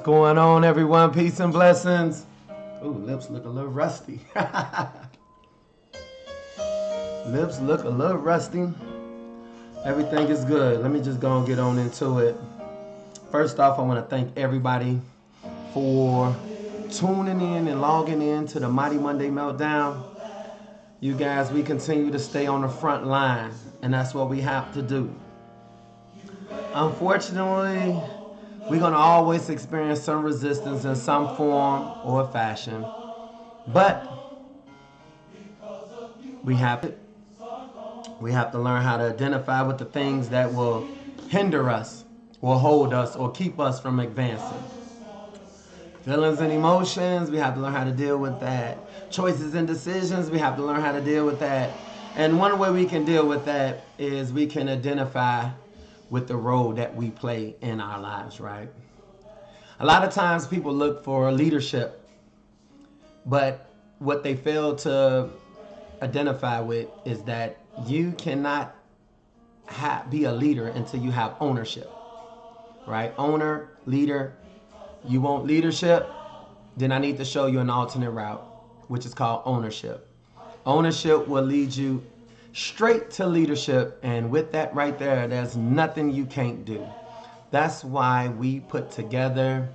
going on, everyone? Peace and blessings. Ooh, lips look a little rusty. Lips look a little rusty. Everything is good. Let me just go and get on into it. First off, I want to thank everybody for tuning in and logging in to the Mighty Monday Meltdown. You guys, we continue to stay on the front line, and that's what we have to do. Unfortunately, we're going to always experience some resistance in some form or fashion, but we have to learn how to identify with the things that will hinder us or hold us or keep us from advancing. Feelings and emotions, we have to learn how to deal with that. Choices and decisions, we have to learn how to deal with that. And one way we can deal with that is we can identify with the role that we play in our lives, right? A lot of times people look for leadership, but what they fail to identify with is that you cannot be a leader until you have ownership, right? Owner, leader. You want leadership? Then I need to show you an alternate route, which is called ownership. Ownership will lead you straight to leadership, and with that right there, there's nothing you can't do. That's why we put together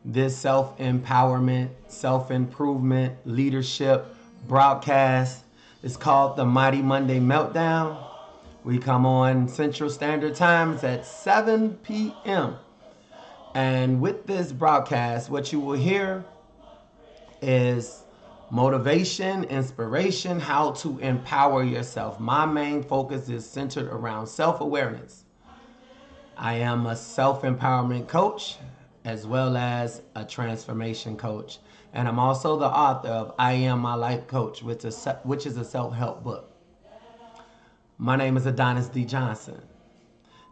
this self-empowerment, self-improvement, leadership broadcast. It's called the Mighty Monday Meltdown. We come on Central Standard Times at 7 p.m. And with this broadcast, what you will hear is motivation, inspiration, how to empower yourself. My main focus is centered around self-awareness. I am a self-empowerment coach as well as a transformation coach. And I'm also the author of I Am My Life Coach, which is a self-help book. My name is Adonis D. Johnson.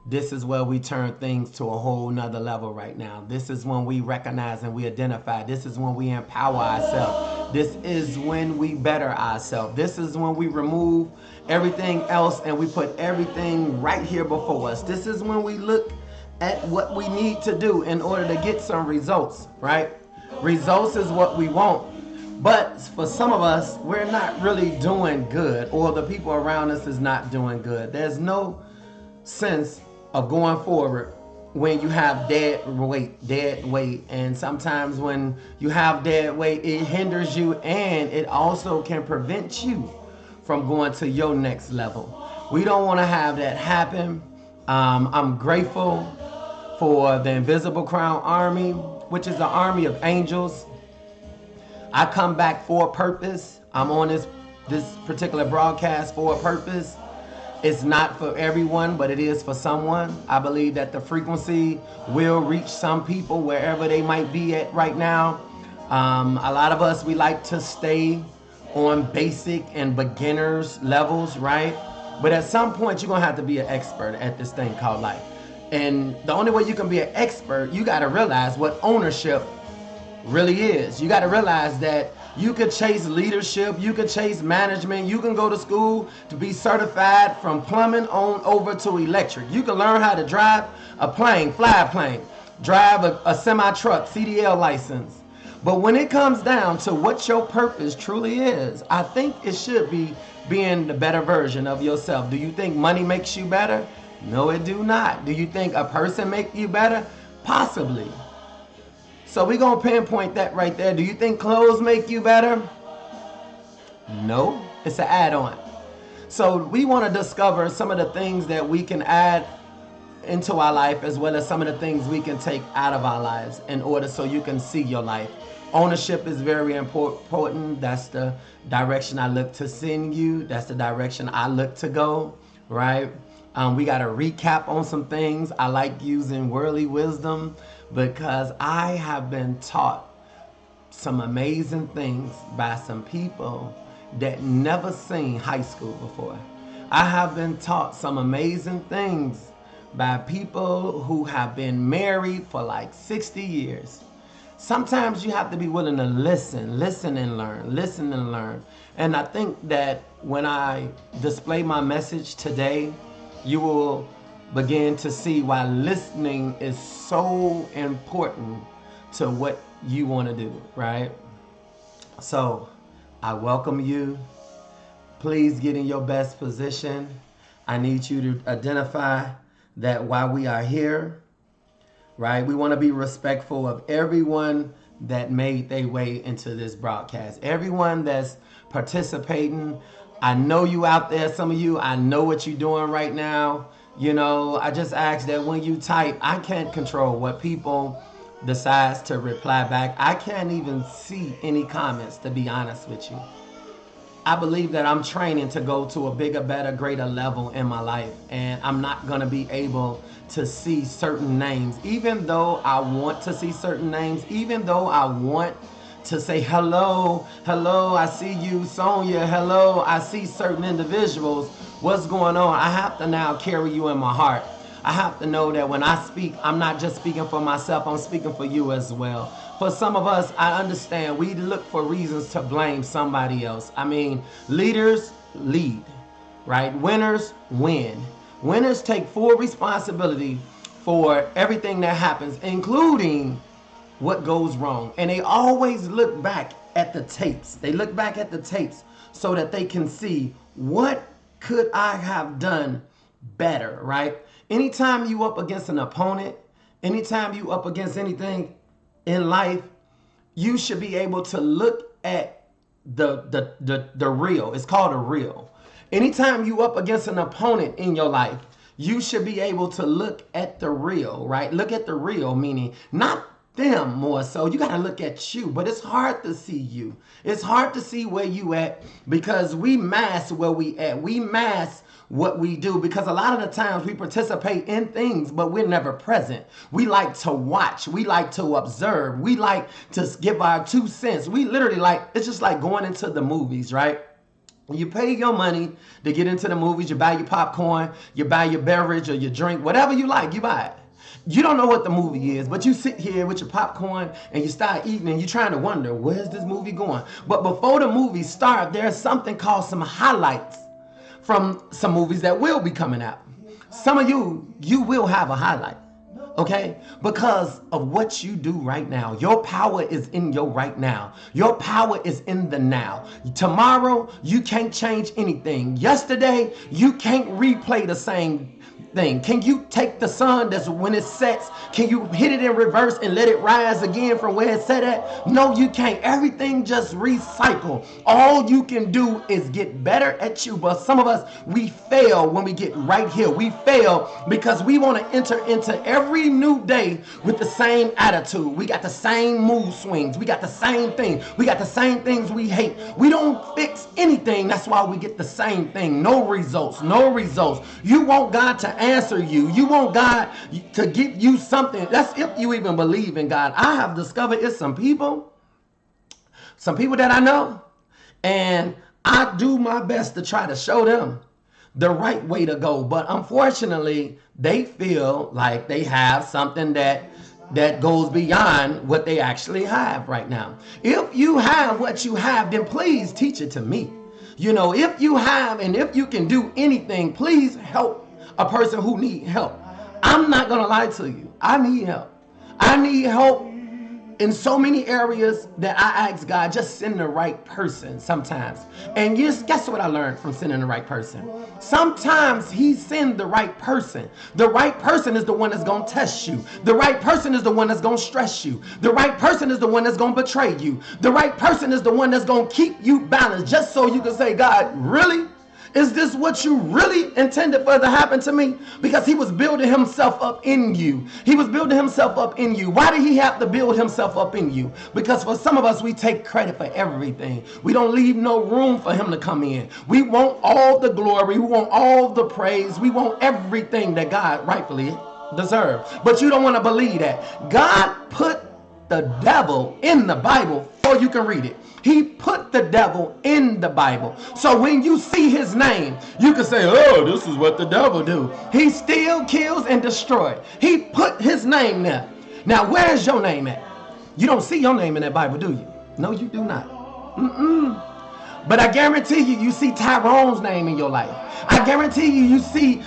This is where we turn things to a whole nother level right now. This is when we recognize and we identify. This is when we empower ourselves. This is when we better ourselves. This is when we remove everything else and we put everything right here before us. This is when we look at what we need to do in order to get some results, right? Results is what we want. But for some of us, we're not really doing good, or the people around us is not doing good. There's no sense of going forward when you have dead weight. And sometimes when you have dead weight, it hinders you, and it also can prevent you from going to your next level. We don't want to have that happen. I'm grateful for the Invisible Crown Army, which is an army of angels. I come back for a purpose. I'm on this particular broadcast for a purpose. It's not for everyone, but it is for someone. I believe that the frequency will reach some people wherever they might be at right now. A lot of us, we like to stay on basic and beginners levels, right? But at some point, you're going to have to be an expert at this thing called life. And the only way you can be an expert, you got to realize what ownership really is. You got to realize that you could chase leadership, you could chase management, you can go to school to be certified from plumbing on over to electric. You can learn how to drive a plane, fly a plane, drive a semi-truck, CDL license. But when it comes down to what your purpose truly is, I think it should be being the better version of yourself. Do you think money makes you better? No, it do not. Do you think a person makes you better? Possibly. So we're going to pinpoint that right there. Do you think clothes make you better? No, it's an add-on. So we want to discover some of the things that we can add into our life, as well as some of the things we can take out of our lives in order so you can see your life. Ownership is very important. That's the direction I look to send you. That's the direction I look to go, right? We got to recap on some things. I like using worldly wisdom because I have been taught some amazing things by some people that never seen high school before. I have been taught some amazing things by people who have been married for like 60 years. Sometimes you have to be willing to listen and learn. And I think that when I display my message today, you will begin to see why listening is so important to what you want to do, right? So I welcome you. Please get in your best position. I need you to identify that while we are here, right, we want to be respectful of everyone that made their way into this broadcast. Everyone that's participating. I know you out there, some of you, I know what you're doing right now. You know, I just ask that when you type, I can't control what people decides to reply back. I can't even see any comments, to be honest with you. I believe that I'm training to go to a bigger, better, greater level in my life, and I'm not going to be able to see certain names, even though I want to see certain names, even though I want to say hello, hello, I see you, Sonia, hello, I see certain individuals, what's going on? I have to now carry you in my heart. I have to know that when I speak, I'm not just speaking for myself, I'm speaking for you as well. For some of us, I understand we look for reasons to blame somebody else. I mean, leaders lead, right? Winners win. Winners take full responsibility for everything that happens, including what goes wrong. And they always look back at the tapes. They look back at the tapes so that they can see, what could I have done better, right? Anytime you up against an opponent, anytime you up against anything in life, you should be able to look at the real. It's called a real. Anytime you up against an opponent in your life, you should be able to look at the real, right? Look at the real, meaning not them more so. You got to look at you, but it's hard to see you. It's hard to see where you at because we mask where we at. We mask what we do because a lot of the times we participate in things, but we're never present. We like to watch. We like to observe. We like to give our 2 cents. We literally like, it's just like going into the movies, right? You pay your money to get into the movies. You buy your popcorn, you buy your beverage or your drink, whatever you like, you buy it. You don't know what the movie is, but you sit here with your popcorn and you start eating and you're trying to wonder, where's this movie going? But before the movie starts, there's something called some highlights from some movies that will be coming out. Some of you will have a highlight, okay? Because of what you do right now. Your power is in your right now. Your power is in the now. Tomorrow, you can't change anything. Yesterday, you can't replay the same thing. Can you take the sun that's when it sets, can you hit it in reverse and let it rise again from where it set at? No, you can't. Everything just recycle. All you can do is get better at you. But some of us, we fail when we get right here. We fail because we want to enter into every new day with the same attitude. We got the same mood swings. We got the same thing. We got the same things we hate. We don't fix anything. That's why we get the same thing. No results. No results. You want God to answer you. You want God to give you something. That's if you even believe in God. I have discovered it's some people that I know, and I do my best to try to show them the right way to go. But unfortunately, they feel like they have something that goes beyond what they actually have right now. If you have what you have, then please teach it to me. You know, if you have and if you can do anything, please help a person who needs help. I'm not going to lie to you. I need help. I need help in so many areas that I ask God, just send the right person sometimes. And guess what I learned from sending the right person? Sometimes he sends the right person. The right person is the one that's going to test you. The right person is the one that's going to stress you. The right person is the one that's going to betray you. The right person is the one that's going to keep you balanced just so you can say, God, really? Is this what you really intended for it to happen to me? Because he was building himself up in you. He was building himself up in you. Why did he have to build himself up in you? Because for some of us, we take credit for everything. We don't leave no room for him to come in. We want all the glory. We want all the praise. We want everything that God rightfully deserves. But you don't want to believe that. God put the devil in the Bible before you can read it. He put the devil in the Bible. So when you see his name, you can say, oh, this is what the devil do. He steals, kills, and destroys. He put his name there. Now, where's your name at? You don't see your name in that Bible, do you? No, you do not. But I guarantee you, you see Tyrone's name in your life. I guarantee you, you see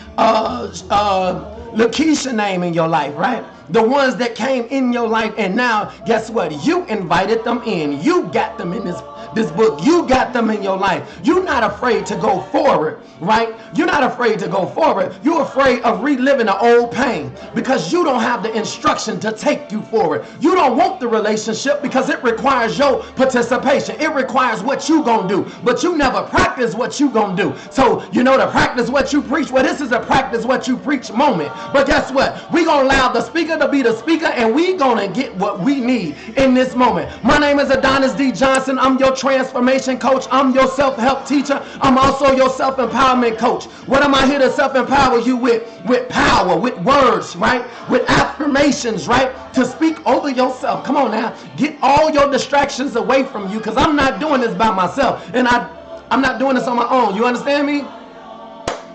Lakeisha's name in your life, right? The ones that came in your life, and now guess what? You invited them in. You got them in this book. You got them in your life. You're not afraid to go forward, right? You're not afraid to go forward. You're afraid of reliving the old pain because you don't have the instruction to take you forward. You don't want the relationship because it requires your participation. It requires what you gonna do, but you never practice what you gonna do. So you know to practice what you preach. Well, this is a practice what you preach moment. But guess what? We gonna allow the speaker to be the speaker, and we gonna get what we need in this moment. My name is Adonis D. Johnson. I'm your transformation coach. I'm your self-help teacher. I'm also your self-empowerment coach. What am I here to self-empower you with? With power, with words, right? With affirmations, right? To speak over yourself. Come on now. Get all your distractions away from you, because I'm not doing this by myself. And I'm not doing this on my own. You understand me?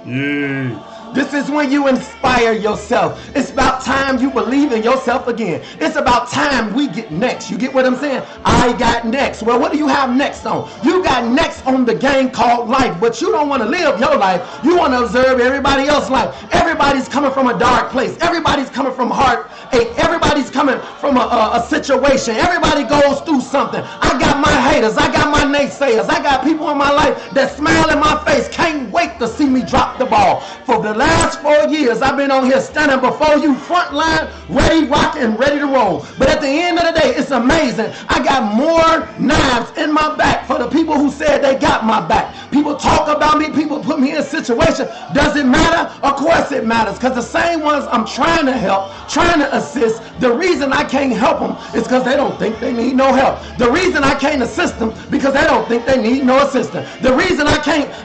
Yeah. This is when you inspire yourself. It's about time you believe in yourself again. It's about time we get next. You get what I'm saying? I got next. Well, what do you have next on? You got next on the game called life, but you don't want to live your life. You want to observe everybody else's life. Everybody's coming from a dark place. Everybody's coming from heartache. Everybody's coming from a situation. Everybody goes through something. I got my haters. I got my naysayers. I got people in my life that smile in my face. Can't wait to see me drop the ball. For the last 4 years, I've been on here standing before you, front line, ready, rock, and ready to roll. But at the end of the day, it's amazing. I got more knives in my back for the people who said they got my back. People talk about me. People put me in a situation. Does it matter? Of course it matters, because the same ones I'm trying to help, trying to assist, the reason I can't help them is because they don't think they need no help. The reason I can't assist them because they don't think they need no assistance. The reason I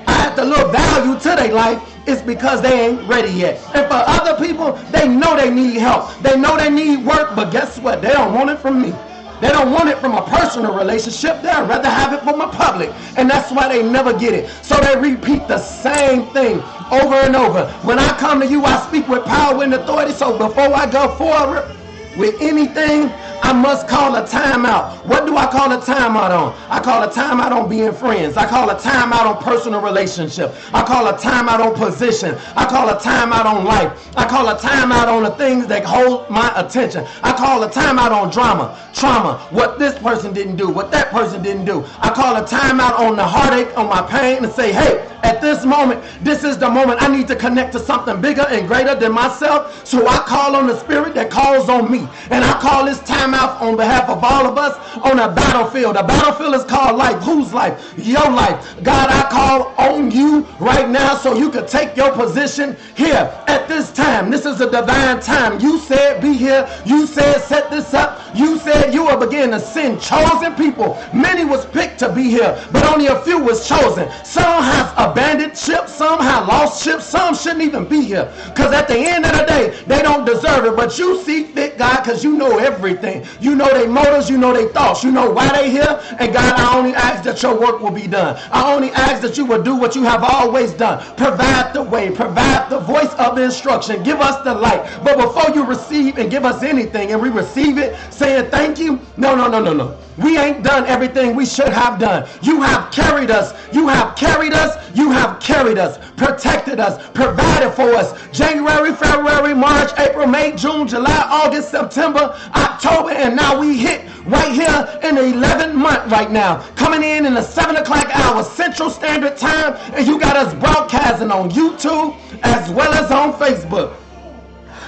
add the little value to their life is because they ain't ready yet. And for other people, they know they need help. They know they need work, but guess what? They don't want it from me. They don't want it from a personal relationship. They'd rather have it from a public. And that's why they never get it. So they repeat the same thing over and over. When I come to you, I speak with power and authority. So before I go forward with anything, I must call a timeout. What do I call a timeout on? I call a timeout on being friends. I call a timeout on personal relationship. I call a timeout on position. I call a timeout on life. I call a timeout on the things that hold my attention. I call a timeout on drama, trauma, what this person didn't do, what that person didn't do. I call a timeout on the heartache, on my pain, and say, hey, at this moment, this is the moment I need to connect to something bigger and greater than myself. So I call on the spirit that calls on me. And I call this timeout on behalf of all of us on a battlefield. A battlefield is called life. Whose life? Your life. God, I call on you right now so you could take your position here at this time. This is a divine time. You said be here. You said set this up. You said you will begin to send chosen people. Many was picked to be here, but only a few was chosen. Some have abandoned ship. Some have lost ship. Some shouldn't even be here, because at the end of the day, they don't deserve it. But you see fit, God, because you know everything. You know their motives. You know their thoughts. You know why they here. And God, I only ask that your work will be done. I only ask that you will do what you have always done. Provide the way. Provide the voice of the instruction. Give us the light. But before you receive and give us anything and we receive it saying thank you, no. We ain't done everything we should have done. You have carried us. You have carried us. You have carried us. Protected us. Provided for us. January, February, March, April, May, June, July, August, September, October, and now we hit right here in the 11th month right now. Coming in the 7 o'clock hour Central Standard Time, and you got us broadcasting on YouTube as well as on Facebook.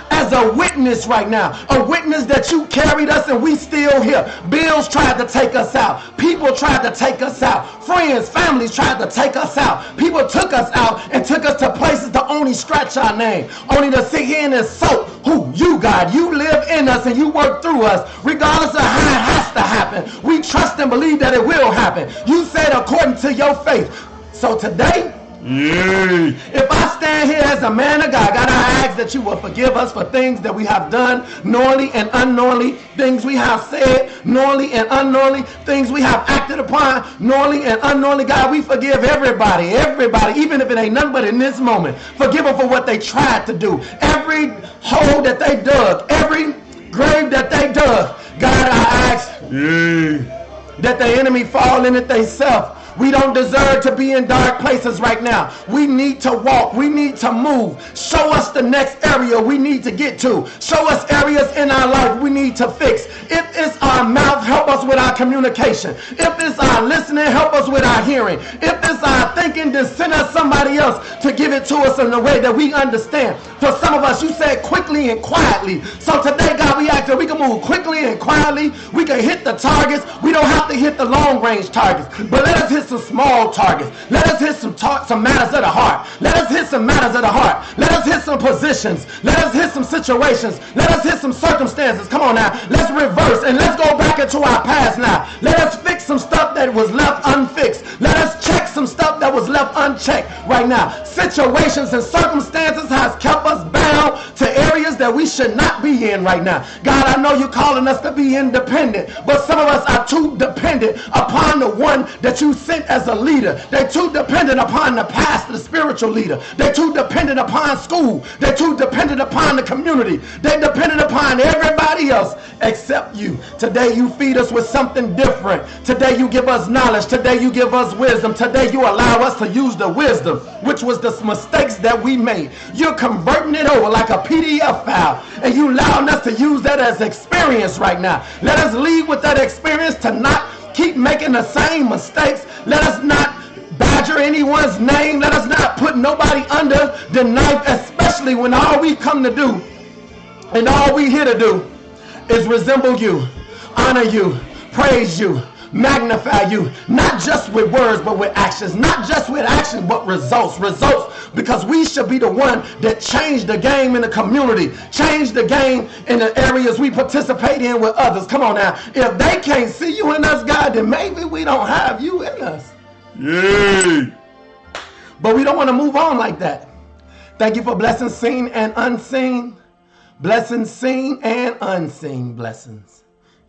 As a witness right now, a witness that you carried us and we still here. Bills tried to take us out. People tried to take us out. Friends, families tried to take us out. People took us out and took us to places to only scratch our name. Only to sit here and insult who? You, God. You live in us and you work through us. Regardless of how it has to happen, we trust and believe that it will happen. You said according to your faith. So today, if I stand here as a man of God, God, I ask that you will forgive us for things that we have done, knowingly and unknowingly, things we have said, knowingly and unknowingly, things we have acted upon, knowingly and unknowingly. God, we forgive everybody, even if it ain't nothing but in this moment. Forgive them for what they tried to do. Every hole that they dug, every grave that they dug, God, I ask that the enemy fall in it themselves. We don't deserve to be in dark places right now. We need to walk. We need to move. Show us the next area we need to get to. Show us areas in our life we need to fix. If it's our mouth, help us with our communication. If it's our listening, help us with our hearing. If it's our thinking, then send us somebody else to give it to us in a way that we understand. For some of us, you said quickly and quietly. So today, God, we ask that we can move quickly and quietly. We can hit the targets. We don't have to hit the long range targets, but let us hit some small targets. Let us hit some matters of the heart. Let us hit some matters of the heart. Let us hit some positions. Let us hit some situations. Let us hit some circumstances. Come on now. Let's reverse and let's go back into our past now. Let us fix some stuff that was left unfixed. Let us check some stuff that was left unchecked right now. Situations and circumstances has kept us bound to areas that we should not be in right now. God, I know you're calling us to be independent, but some of us are too dependent upon the one that you sent as a leader. They're too dependent upon the pastor, the spiritual leader. They're too dependent upon school. They're too dependent upon the community. They're dependent upon everybody else except you. Today you feed us with something different. Today you give us knowledge. Today you give us wisdom. Today you allow us to use the wisdom, which was the mistakes that we made. You're converting it over like a PDF file, and you allowing us to use that as experience right now. Let us leave with that experience to not keep making the same mistakes. Let us not badger anyone's name. Let us not put nobody under the knife, especially when all we come to do and all we here to do is resemble you, honor you, praise you, magnify you, not just with words but with actions. Not just with actions but results, because we should be the one that change the game in the community, change the game in the areas we participate in with others. Come on now. If they can't see you in us, God, then maybe we don't have you in us. Yay! But we don't want to move on like that. Thank you for blessings seen and unseen. Blessings seen and unseen blessings.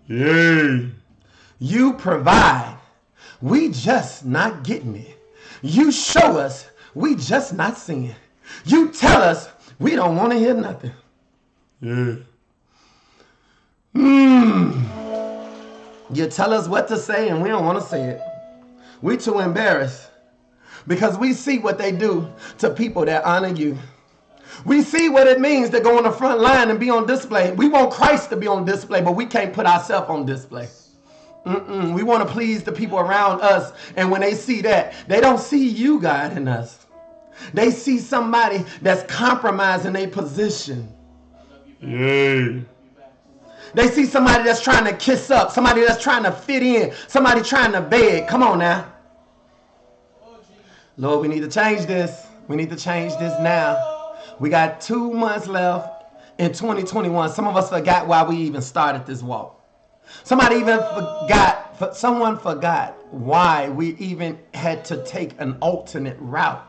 Yay! You provide. We just not getting it. You show us. We just not seeing. You tell us. We don't want to hear nothing. Yeah. You tell us what to say and we don't want to say it. We too embarrassed because we see what they do to people that honor you. We see what it means to go on the front line and be on display. We want Christ to be on display, but we can't put ourselves on display. We want to please the people around us, and when they see that, they don't see you, God, in us. They see somebody that's compromising their position. Yay. They see somebody that's trying to kiss up, somebody that's trying to fit in, somebody trying to beg. Come on now. Lord, we need to change this. We need to change this now. We got 2 months left in 2021. Some of us forgot why we even started this walk. Someone forgot why we even had to take an alternate route.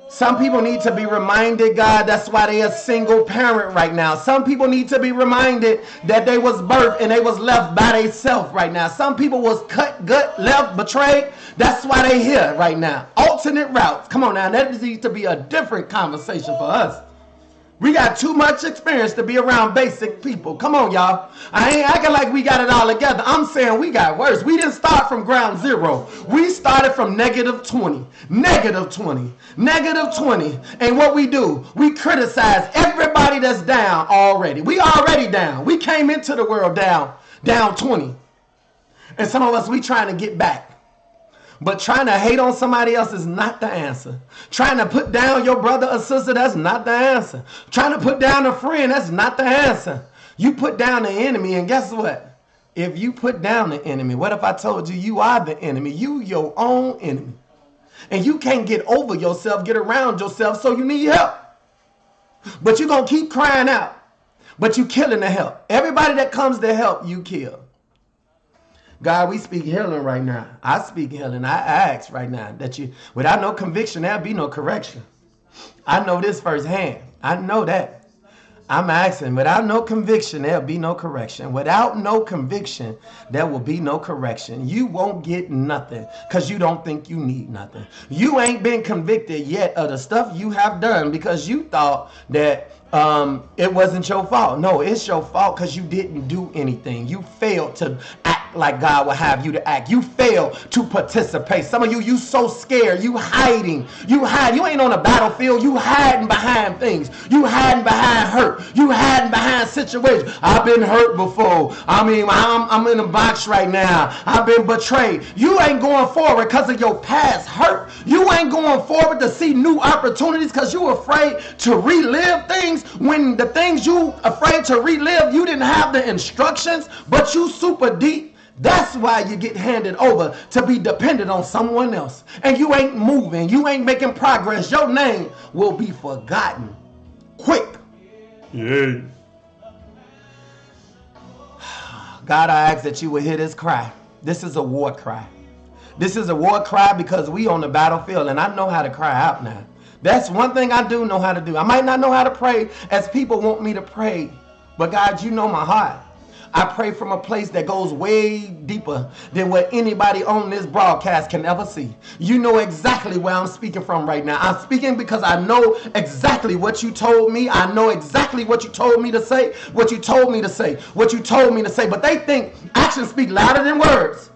Some people need to be reminded, God, that's why they are single parent right now. Some people need to be reminded that they was birthed and they was left by themselves right now. Some people was cut, gut, left, betrayed. That's why they here right now. Alternate routes. Come on now, that needs to be a different conversation for us. We got too much experience to be around basic people. Come on, y'all. I ain't acting like we got it all together. I'm saying we got worse. We didn't start from ground zero. We started from -20. -20. And what we do, we criticize everybody that's down already. We already down. We came into the world down 20. And some of us, we trying to get back. But trying to hate on somebody else is not the answer. Trying to put down your brother or sister, that's not the answer. Trying to put down a friend, that's not the answer. You put down the enemy, and guess what? If you put down the enemy, what if I told you you are the enemy? You your own enemy. And you can't get over yourself, get around yourself, so you need help. But you're going to keep crying out. But you killing the help. Everybody that comes to help, you kill. God, we speak healing right now. I speak healing. I ask right now that you, without no conviction, there'll be no correction. I know this firsthand. I know that. I'm asking, without no conviction, there'll be no correction. Without no conviction, there will be no correction. You won't get nothing because you don't think you need nothing. You ain't been convicted yet of the stuff you have done because you thought that it wasn't your fault. No, it's your fault because you didn't do anything. You failed to act act like God will have you to act. You fail to participate. Some of you so scared. You hiding. You hide. You ain't on a battlefield. You hiding behind things. You hiding behind hurt. You hiding behind situations. I've been hurt before. I mean, I'm in a box right now. I've been betrayed. You ain't going forward because of your past hurt. You ain't going forward to see new opportunities because you afraid to relive things. When the things you afraid to relive, you didn't have the instructions, but you super deep. That's why you get handed over to be dependent on someone else. And you ain't moving. You ain't making progress. Your name will be forgotten quick. Yeah. God, I ask that you would hear this cry. This is a war cry. This is a war cry because we on the battlefield, and I know how to cry out now. That's one thing I do know how to do. I might not know how to pray as people want me to pray, but God, you know my heart. I pray from a place that goes way deeper than what anybody on this broadcast can ever see. You know exactly where I'm speaking from right now. I'm speaking because I know exactly what you told me. I know exactly what you told me to say, what you told me to say, what you told me to say. But they think actions speak louder than words.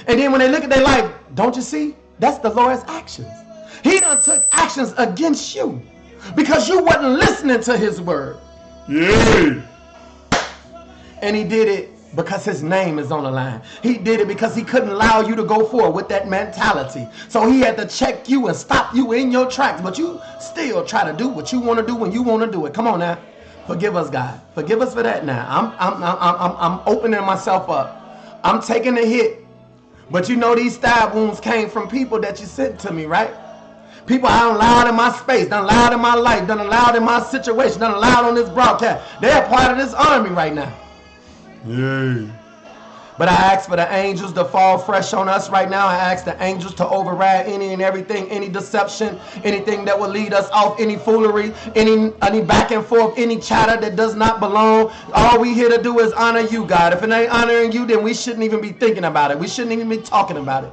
And then when they look at their life, don't you see? That's the Lord's actions. He done took actions against you because you wasn't listening to his word. Yeah. And he did it because his name is on the line. He did it because he couldn't allow you to go forward with that mentality. So he had to check you and stop you in your tracks. But you still try to do what you want to do when you want to do it. Come on now. Forgive us, God. Forgive us for that now. I'm opening myself up. I'm taking a hit. But you know these stab wounds came from people that you sent to me, right? People I done allowed in my space, done allowed in my life, done allowed in my situation, done allowed on this broadcast. They're part of this army right now. Yay. But I ask for the angels to fall fresh on us right now. I ask the angels to override any and everything, any deception, anything that will lead us off, any foolery, any back and forth, any chatter that does not belong. All we here to do is honor you, God. If it ain't honoring you, then we shouldn't even be thinking about it. We shouldn't even be talking about it.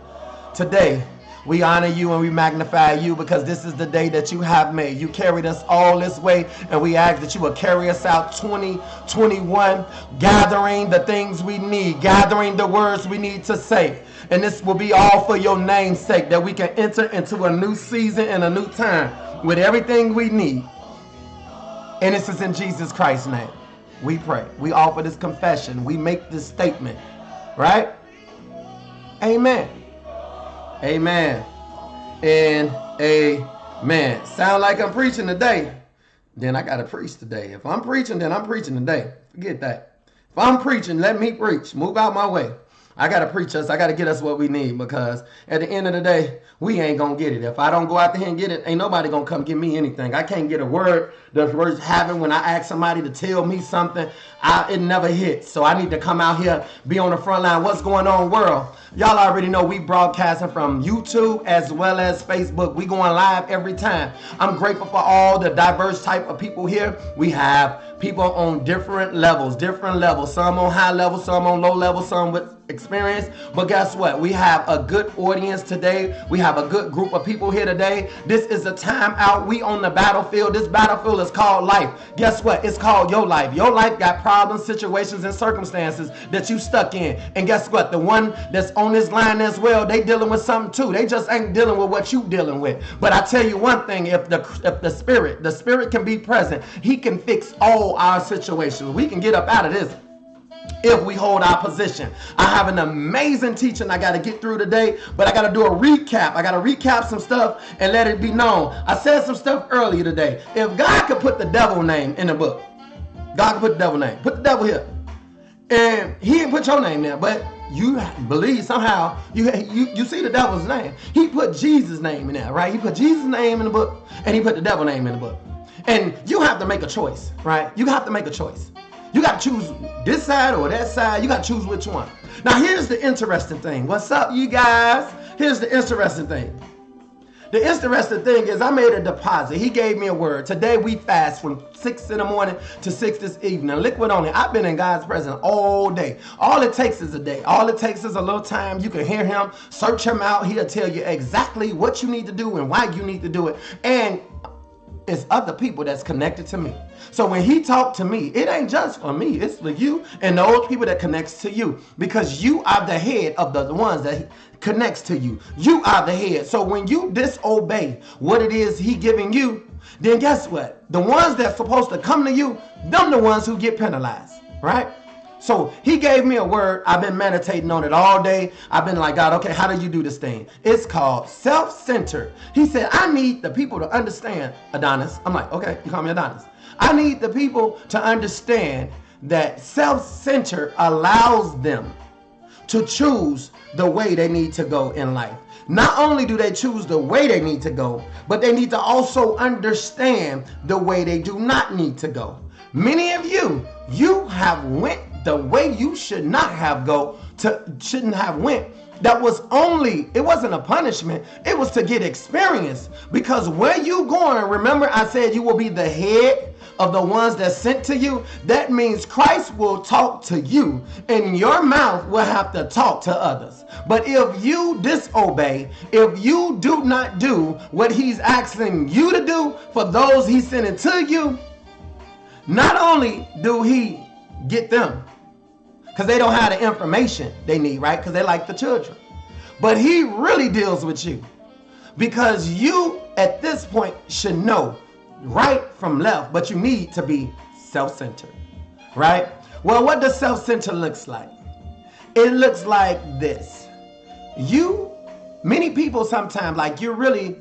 Today, we honor you and we magnify you because this is the day that you have made. You carried us all this way, and we ask that you will carry us out 2021, gathering the things we need, gathering the words we need to say. And this will be all for your name's sake, that we can enter into a new season and a new time with everything we need. And this is in Jesus Christ's name. We pray. We offer this confession. We make this statement. Right? Amen. Amen and amen. Sound like I'm preaching today? Then I got to preach today. If I'm preaching, then I'm preaching today. Forget that. If I'm preaching, let me preach. Move out my way. I got to preach us. I got to get us what we need because at the end of the day, we ain't going to get it. If I don't go out there and get it, ain't nobody going to come give me anything. I can't get a word that's worth having when I ask somebody to tell me something. It never hits. So I need to come out here, be on the front line. What's going on, world? Y'all already know we broadcasting from YouTube as well as Facebook. We going live every time. I'm grateful for all the diverse type of people here. We have people on different levels. Some on high level, some on low level, some with experience. But guess what? We have a good audience today. We have a good group of people here today. This is a time out. We on the battlefield. This battlefield is called life. Guess what? It's called your life. Your life got problems, situations, and circumstances that you stuck in. And guess what? The one that's on this line as well, they dealing with something too. They just ain't dealing with what you dealing with. But I tell you one thing, if the spirit can be present, he can fix all our situations. We can get up out of this if we hold our position. I have an amazing teaching I got to get through today, but I got to do a recap. I got to recap some stuff and let it be known. I said some stuff earlier today. If God could put the devil name in the book, God could put the devil name. Put the devil here. And he didn't put your name there, but you believe somehow you see the devil's name. He put Jesus' name in there, right? He put Jesus' name in the book, and he put the devil's name in the book. And you have to make a choice, right? You have to make a choice. You got to choose this side or that side. You got to choose which one. Now, here's the interesting thing. What's up, you guys? Here's the interesting thing. The interesting thing is I made a deposit. He gave me a word. Today we fast from 6 in the morning to 6 this evening. Liquid on it. I've been in God's presence all day. All it takes is a day. All it takes is a little time. You can hear him, search him out. He'll tell you exactly what you need to do and why you need to do it. And It's other people that's connected to me. So when he talked to me, it ain't just for me. It's for you and those people that connects to you, because you are the head of the ones that connects to you. You are the head. So when you disobey what it is he giving you, then guess what? The ones that's supposed to come to you, them the ones who get penalized, right? So he gave me a word. I've been meditating on it all day. I've been like, God, okay, how do you do this thing? It's called self-centered. He said, I need the people to understand, Adonis. I'm like, okay, you call me Adonis. I need the people to understand that self-centered allows them to choose the way they need to go in life. Not only do they choose the way they need to go, but they need to also understand the way they do not need to go. Many of you have went the way you should not have shouldn't have went. That was it wasn't a punishment. It was to get experience. Because where you going, remember I said you will be the head of the ones that sent to you. That means Christ will talk to you and your mouth will have to talk to others. But if you disobey, if you do not do what he's asking you to do for those he's sending to you, not only do he get them, because they don't have the information they need, right? Because they like the children. But he really deals with you. Because you, at this point, should know right from left, but you need to be self-centered, right? Well, what does self-centered looks like? It looks like this. Many people sometimes, like you really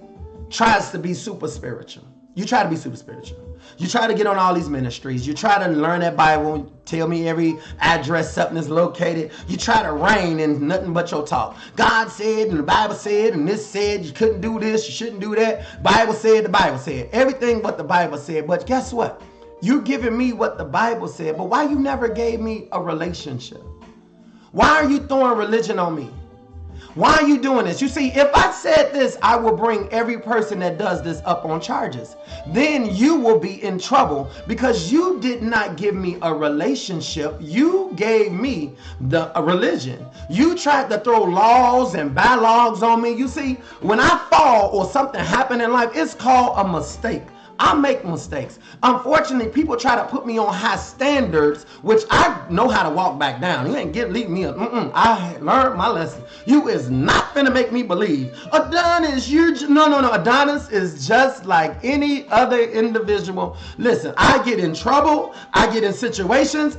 tries to be super spiritual. You try to be super spiritual. You try to get on all these ministries. You try to learn that Bible. Tell me every address something is located. You try to reign in nothing but your talk. God said and the Bible said and this said you couldn't do this, you shouldn't do that. Bible said, the Bible said. Everything but the Bible said. But guess what? You're giving me what the Bible said, but why you never gave me a relationship? Why are you throwing religion on me? Why are you doing this? You see, if I said this, I will bring every person that does this up on charges. Then you will be in trouble because you did not give me a relationship. You gave me a religion. You tried to throw laws and bylaws on me. You see, when I fall or something happened in life, it's called a mistake. I make mistakes. Unfortunately, people try to put me on high standards, which I know how to walk back down. You ain't leave me up. I learned my lesson. You is not finna make me believe. Adonis, no. Adonis is just like any other individual. Listen, I get in trouble. I get in situations.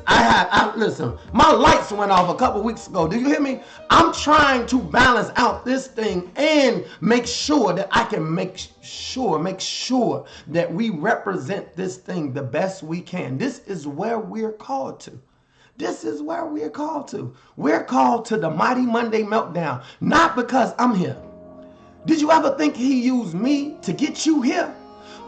Listen, my lights went off a couple weeks ago. Do you hear me? I'm trying to balance out this thing and make sure that I can make sure that we represent this thing the best we can. This is where we're called to. This is where we're called to. We're called to the Mighty Monday Meltdown, not because I'm here. Did you ever think he used me to get you here?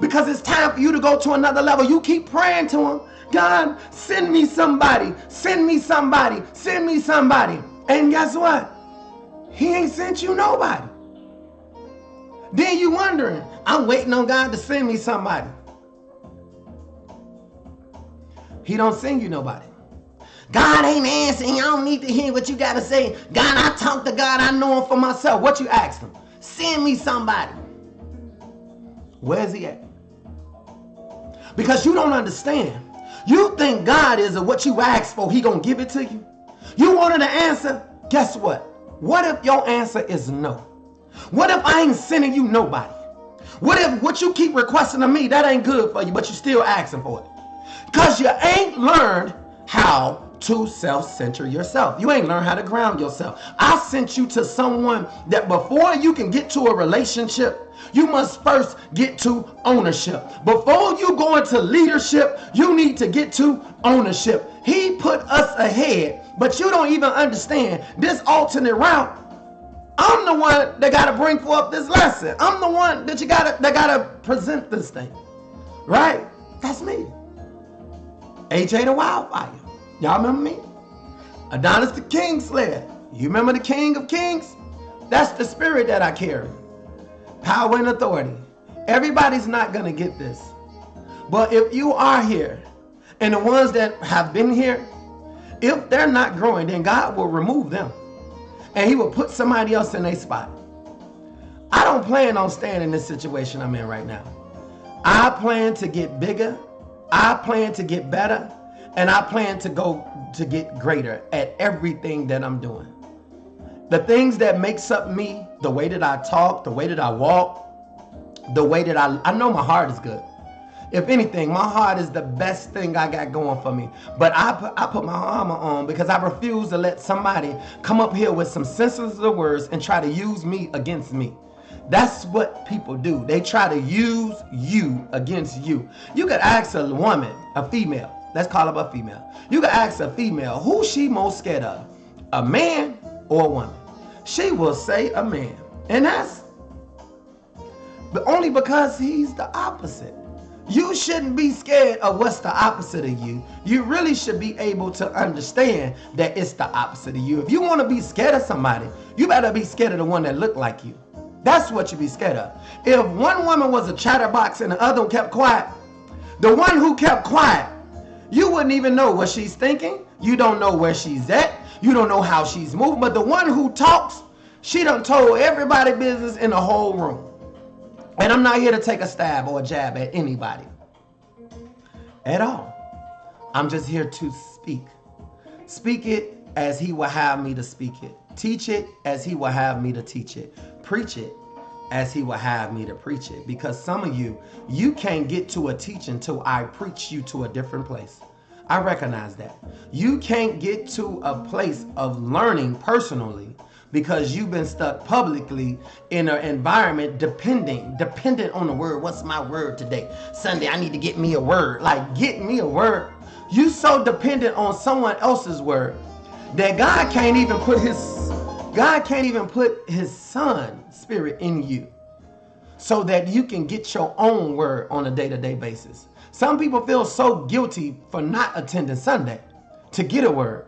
Because it's time for you to go to another level. You keep praying to him. God, send me somebody. Send me somebody. Send me somebody. And guess what? He ain't sent you nobody. Then you wondering, I'm waiting on God to send me somebody. He don't send you nobody. God ain't answering. I don't need to hear what you got to say. God, I talk to God. I know him for myself. What you asked him? Send me somebody. Where's he at? Because you don't understand. You think God is what you asked for. He gonna give it to you. You wanted an answer. Guess what? What if your answer is no? What if I ain't sending you nobody? What if what you keep requesting of me, that ain't good for you, but you still asking for it? Because you ain't learned how to self-center yourself. You ain't learned how to ground yourself. I sent you to someone that before you can get to a relationship, you must first get to ownership. Before you go into leadership, you need to get to ownership. He put us ahead, but you don't even understand this alternate route. I'm the one that got to bring forth this lesson. I'm the one that gotta present this thing. Right? That's me. AJ the Wildfire. Y'all remember me? Adonis the King Slayer. You remember the King of Kings? That's the spirit that I carry. Power and authority. Everybody's not going to get this. But if you are here, and the ones that have been here, if they're not growing, then God will remove them. And he will put somebody else in their spot. I don't plan on staying in this situation I'm in right now. I plan to get bigger. I plan to get better. And I plan to go to get greater at everything that I'm doing. The things that makes up me, the way that I talk, the way that I walk, the way that I know my heart is good. If anything, my heart is the best thing I got going for me. But I put my armor on because I refuse to let somebody come up here with some senseless words and try to use me against me. That's what people do. They try to use you against you. You could ask a woman, a female. Let's call her a female. You could ask a female, who's she most scared of? A man or a woman? She will say a man. And that's but only because he's the opposite. You shouldn't be scared of what's the opposite of you. You really should be able to understand that it's the opposite of you. If you want to be scared of somebody, you better be scared of the one that look like you. That's what you be scared of. If one woman was a chatterbox and the other one kept quiet, the one who kept quiet, you wouldn't even know what she's thinking. You don't know where she's at. You don't know how she's moving. But the one who talks, she done told everybody business in the whole room. And I'm not here to take a stab or a jab at anybody at all. I'm just here to speak. Speak it as he will have me to speak it. Teach it as he will have me to teach it. Preach it as he will have me to preach it. Because some of you can't get to a teaching till I preach you to a different place. I recognize that. You can't get to a place of learning personally because you've been stuck publicly in an environment dependent on the word. What's my word today? Sunday, I need to get me a word. Like, get me a word. You so dependent on someone else's word that God can't even put his son spirit in you so that you can get your own word on a day-to-day basis. Some people feel so guilty for not attending Sunday to get a word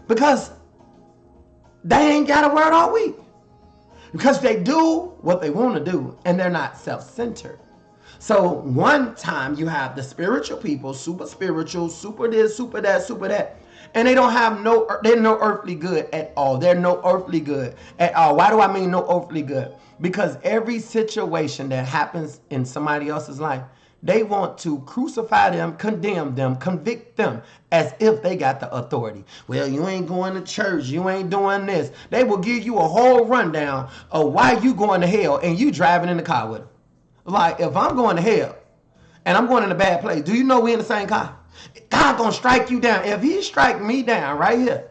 because they ain't got a word all week. Because they do what they want to do and they're not self-centered. So one time you have the spiritual people, super spiritual, super this, super that, super that. And they're no earthly good at all. They're no earthly good at all. Why do I mean no earthly good? Because every situation that happens in somebody else's life, they want to crucify them, condemn them, convict them as if they got the authority. Well, you ain't going to church. You ain't doing this. They will give you a whole rundown of why you going to hell and you driving in the car with them. Like, if I'm going to hell and I'm going in a bad place, do you know we in the same car? God gonna strike you down. If he strike me down right here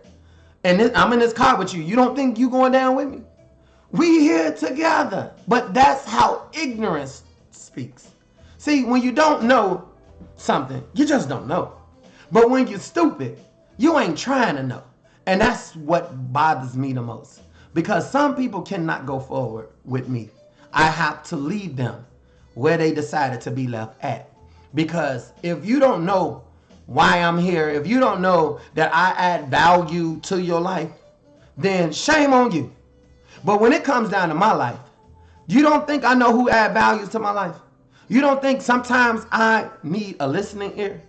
and I'm in this car with you, you don't think you going down with me? We here together. But that's how ignorance speaks. See, when you don't know something, you just don't know. But when you're stupid, you ain't trying to know. And that's what bothers me the most. Because some people cannot go forward with me. I have to lead them where they decided to be left at. Because if you don't know why I'm here, if you don't know that I add value to your life, then shame on you. But when it comes down to my life, you don't think I know who add values to my life? You don't think sometimes I need a listening ear?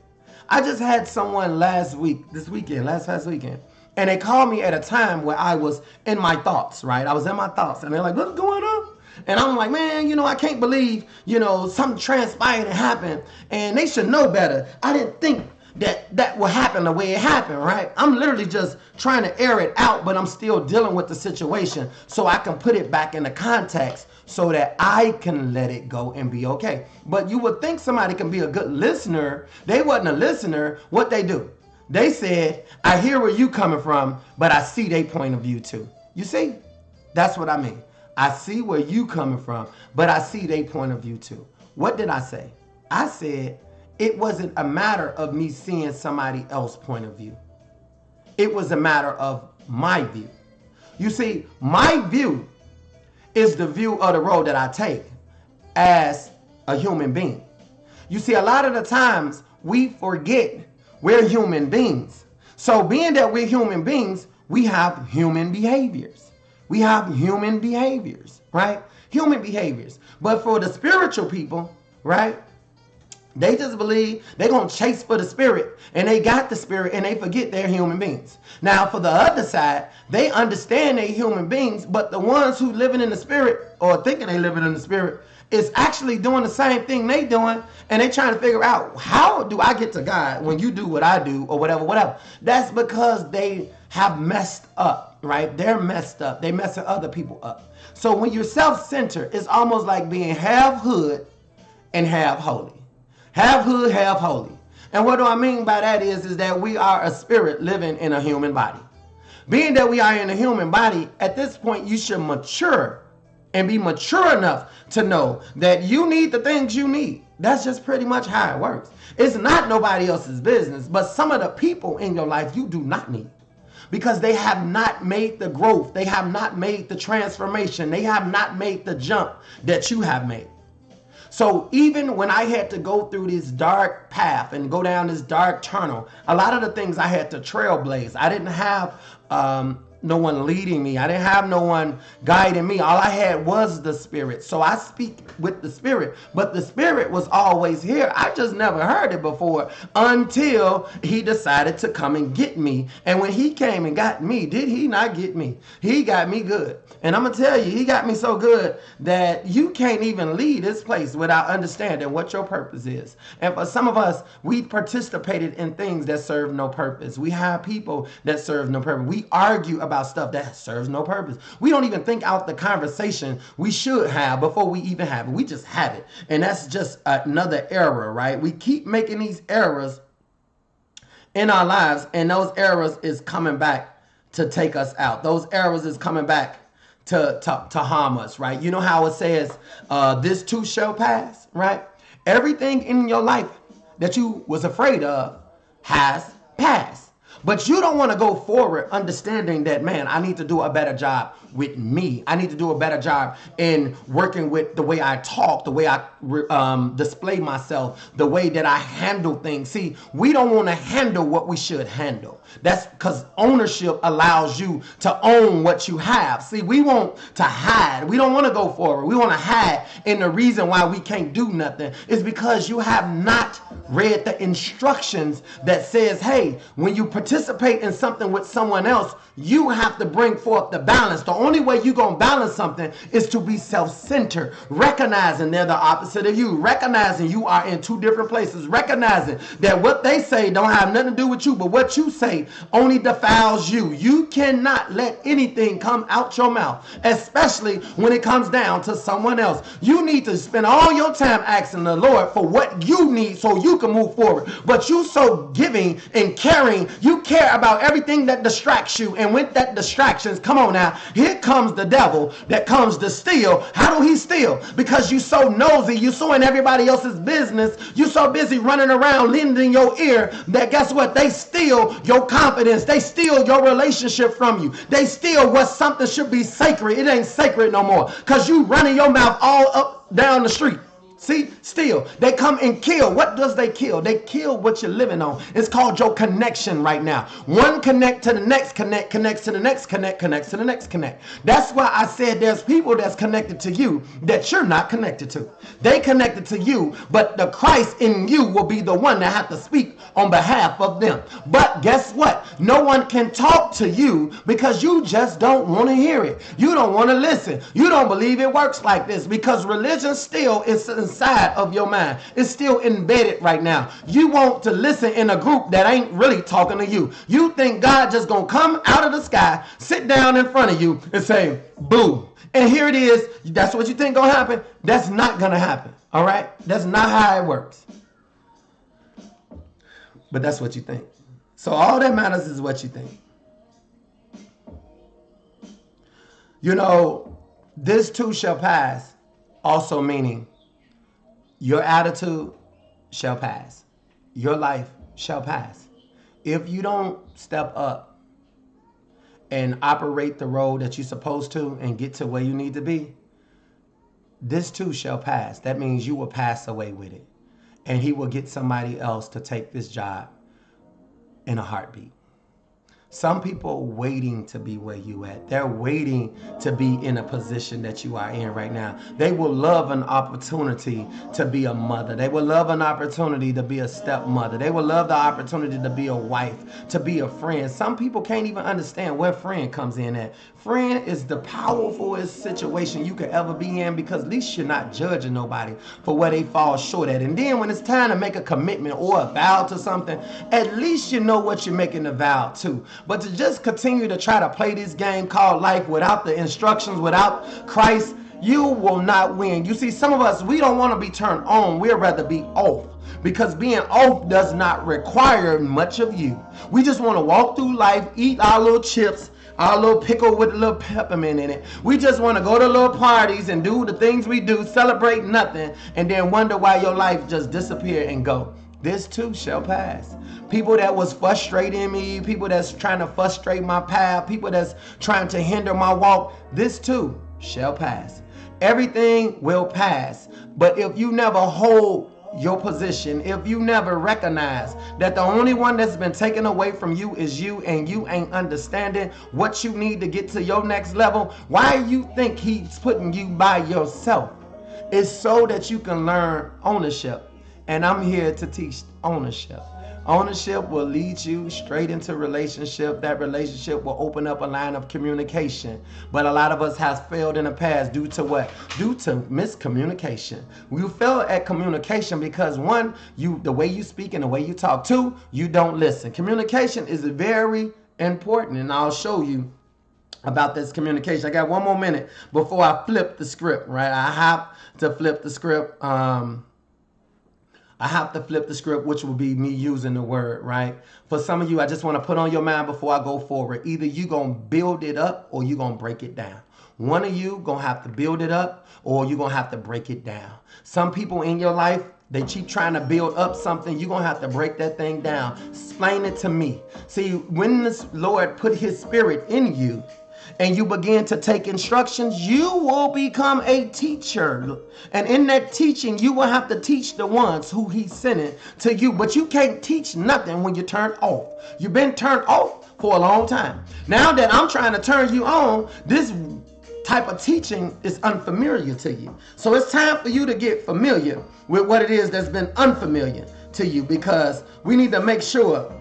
I just had someone last weekend, and they called me at a time where I was in my thoughts, right? I was in my thoughts, and they're like, what's going on? And I'm like, man, I can't believe, something transpired and happened, and they should know better. I didn't think that will happen the way it happened, right? I'm literally just trying to air it out, but I'm still dealing with the situation so I can put it back into context so that I can let it go and be okay. But you would think somebody can be a good listener. They wasn't a listener. What they do? They said, I hear where you coming from, but I see their point of view too. You see? That's what I mean. I see where you coming from, but I see their point of view too. What did I say? I said, it wasn't a matter of me seeing somebody else's point of view. It was a matter of my view. You see, my view is the view of the road that I take as a human being. You see, a lot of the times we forget we're human beings. So being that we're human beings, we have human behaviors. We have human behaviors, right? Human behaviors. But for the spiritual people, right? They just believe they're going to chase for the spirit, and they got the spirit, and they forget they're human beings. Now, for the other side, they understand they're human beings, but the ones who living in the spirit or thinking they living in the spirit is actually doing the same thing they doing, and they trying to figure out, how do I get to God when you do what I do, or whatever. That's because they have messed up, right? They're messed up. They messing other people up. So when you're self-centered, it's almost like being half hood and half holy. Half hood, half holy. And what do I mean by that is that we are a spirit living in a human body. Being that we are in a human body, at this point you should mature and be mature enough to know that you need the things you need. That's just pretty much how it works. It's not nobody else's business, but some of the people in your life you do not need, because they have not made the growth. They have not made the transformation. They have not made the jump that you have made. So even when I had to go through this dark path and go down this dark tunnel, a lot of the things I had to trailblaze. I didn't have no one leading me. I didn't have no one guiding me. All I had was the Spirit. So I speak with the Spirit, but the Spirit was always here. I just never heard it before until he decided to come and get me. And when he came and got me, did he not get me? He got me good. And I'm going to tell you, he got me so good that you can't even leave this place without understanding what your purpose is. And for some of us, we participated in things that serve no purpose. We have people that serve no purpose. We argue about stuff that serves no purpose. We don't even think out the conversation we should have before we even have it. We just have it. And that's just another error, right? We keep making these errors in our lives, and those errors is coming back to take us out. Those errors is coming back to harm us, right? You know how it says, this too shall pass, right? Everything in your life that you was afraid of has passed. But you don't want to go forward understanding that, man, I need to do a better job with me. I need to do a better job in working with the way I talk, the way I display myself, the way that I handle things. See, we don't want to handle what we should handle. That's because ownership allows you to own what you have. See, we want to hide. We don't want to go forward. We want to hide. And the reason why we can't do nothing is because you have not read the instructions that says, hey, when you participate in something with someone else, you have to bring forth the balance. The only way you're going to balance something is to be self-centered, recognizing they're the opposite of you, recognizing you are in two different places, recognizing that what they say don't have nothing to do with you, but what you say only defiles you. You cannot let anything come out your mouth, especially when it comes down to someone else. You need to spend all your time asking the Lord for what you need so you can move forward. But you so giving and caring, you care about everything that distracts you. And with that distractions, come on now, here comes the devil that comes to steal. How do he steal? Because you so nosy, you so in everybody else's business, you so busy running around lending your ear that guess what? They steal your confidence. They steal your relationship from you. They steal what something should be sacred. It ain't sacred no more because you running your mouth all up down the street. See, still, they come and kill. What does they kill? They kill what you're living on. It's called your connection right now. One connect to the next connect, connects to the next connect, connects to the next connect. That's why I said there's people that's connected to you that you're not connected to. They connected to you, but the Christ in you will be the one that have to speak on behalf of them. But guess what? No one can talk to you because you just don't want to hear it. You don't want to listen. You don't believe it works like this because religion still is inside of your mind. It's still embedded right now. You want to listen in a group that ain't really talking to you. You think God just gonna come out of the sky, sit down in front of you and say, boo. And here it is. That's what you think gonna happen. That's not gonna happen. All right? That's not how it works. But that's what you think. So all that matters is what you think. You know, this too shall pass, also meaning your attitude shall pass. Your life shall pass. If you don't step up and operate the role that you're supposed to and get to where you need to be, this too shall pass. That means you will pass away with it. And he will get somebody else to take this job in a heartbeat. Some people waiting to be where you at. They're waiting to be in a position that you are in right now. They will love an opportunity to be a mother. They will love an opportunity to be a stepmother. They will love the opportunity to be a wife, to be a friend. Some people can't even understand where friend comes in at. Friend is the powerfulest situation you could ever be in, because at least you're not judging nobody for where they fall short at. And then when it's time to make a commitment or a vow to something, at least you know what you're making the vow to. But to just continue to try to play this game called life without the instructions, without Christ, you will not win. You see, some of us, we don't want to be turned on. We'd rather be off, because being off does not require much of you. We just want to walk through life, eat our little chips, our little pickle with a little peppermint in it. We just want to go to little parties and do the things we do, celebrate nothing, and then wonder why your life just disappear and go. This too shall pass. People that was frustrating me, people that's trying to frustrate my path, people that's trying to hinder my walk, this too shall pass. Everything will pass. But if you never hold your position, if you never recognize that the only one that's been taken away from you is you, and you ain't understanding what you need to get to your next level, why you think he's putting you by yourself? It's so that you can learn ownership. And I'm here to teach ownership. Ownership will lead you straight into relationship. That relationship will open up a line of communication. But a lot of us has failed in the past due to what? Due to miscommunication. We fail at communication because one, the way you speak and the way you talk. Two, you don't listen. Communication is very important, and I'll show you about this communication. I got one more minute before I flip the script, right? I have to flip the script. I have to flip the script, which will be me using the word, right? For some of you, I just want to put on your mind before I go forward. Either you going to build it up or you going to break it down. One of you going to have to build it up or you're going to have to break it down. Some people in your life, they keep trying to build up something. You're going to have to break that thing down. Explain it to me. See, when this Lord put his spirit in you, and you begin to take instructions, you will become a teacher. And in that teaching, you will have to teach the ones who he's sending to you. But you can't teach nothing when you're turned off. You've been turned off for a long time. Now that I'm trying to turn you on, this type of teaching is unfamiliar to you. So it's time for you to get familiar with what it is that's been unfamiliar to you, because we need to make sure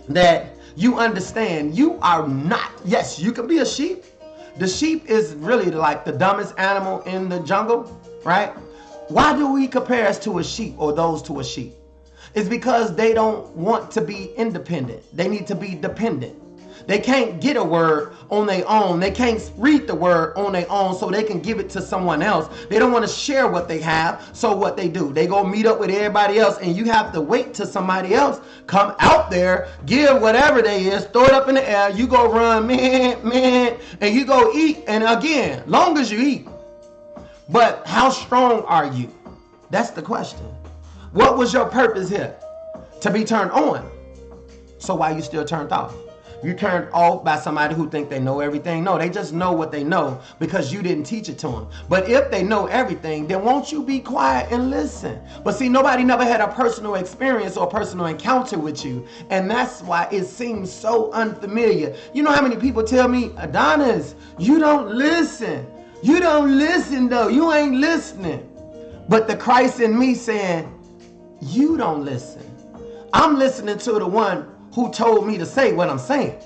that you understand you are not, yes, you can be a sheep. The sheep is really like the dumbest animal in the jungle, right? Why do we compare us to a sheep or those to a sheep? It's because they don't want to be independent. They need to be dependent. They can't get a word on their own. They can't read the word on their own so they can give it to someone else. They don't want to share what they have. So what they do, they go meet up with everybody else, and you have to wait till somebody else come out there, give whatever they is, throw it up in the air. You go run, man, and you go eat. And again, long as you eat. But how strong are you? That's the question. What was your purpose here? To be turned on. So why you still turned off? You turned off by somebody who think they know everything. No, they just know what they know because you didn't teach it to them. But if they know everything, then won't you be quiet and listen? But see, nobody never had a personal experience or personal encounter with you. And that's why it seems so unfamiliar. You know how many people tell me, Adonis, you don't listen. You don't listen though. You ain't listening. But the Christ in me saying, you don't listen. I'm listening to the one who told me to say what I'm saying.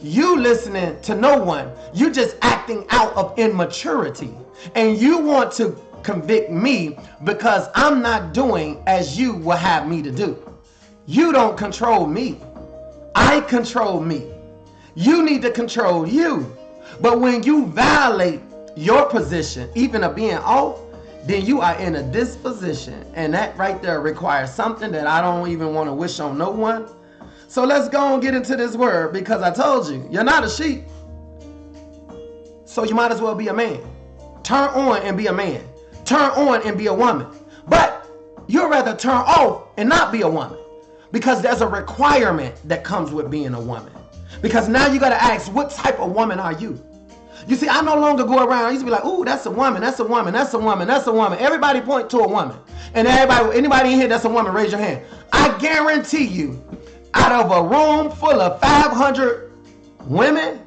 You listening to no one. You just acting out of immaturity. And you want to convict me because I'm not doing as you will have me to do. You don't control me. I control me. You need to control you. But when you violate your position, even of being off, then you are in a disposition. And that right there requires something that I don't even want to wish on no one. So let's go and get into this word, because I told you, you're not a sheep. So you might as well be a man. Turn on and be a man. Turn on and be a woman. But you'd rather turn off and not be a woman, because there's a requirement that comes with being a woman. Because now you got to ask, what type of woman are you? You see, I no longer go around. I used to be like, ooh, that's a woman, that's a woman, that's a woman, that's a woman. Everybody point to a woman. And anybody in here that's a woman, raise your hand. I guarantee you, out of a room full of 500 women,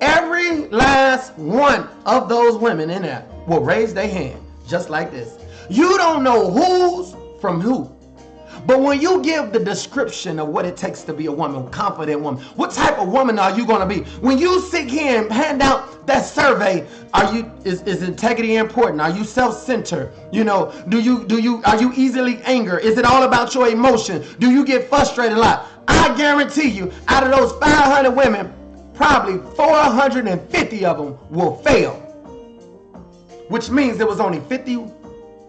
every last one of those women in there will raise their hand just like this. You don't know who's from who. But when you give the description of what it takes to be a woman, confident woman, what type of woman are you going to be? When you sit here and hand out that survey, is integrity important? Are you self-centered? You know, are you easily angered? Is it all about your emotion? Do you get frustrated a lot? I guarantee you, out of those 500 women, probably 450 of them will fail. Which means there was only 50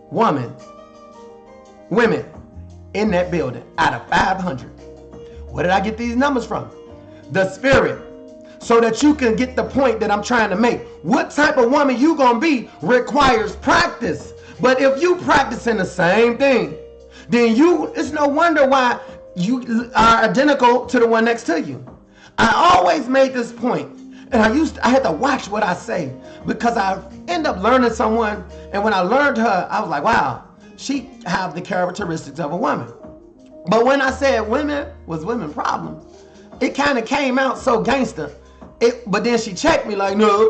women in that building out of 500. Where did I get these numbers from? The Spirit. So that you can get the point that I'm trying to make. What type of woman you gonna be requires practice. But if you practicing the same thing, then it's no wonder why you are identical to the one next to you. I always made this point, and I had to watch what I say, because I end up learning someone, and when I learned her, I was like, wow, she have the characteristics of a woman. But when I said women was women problem, it kind of came out so gangster. But then she checked me like, no.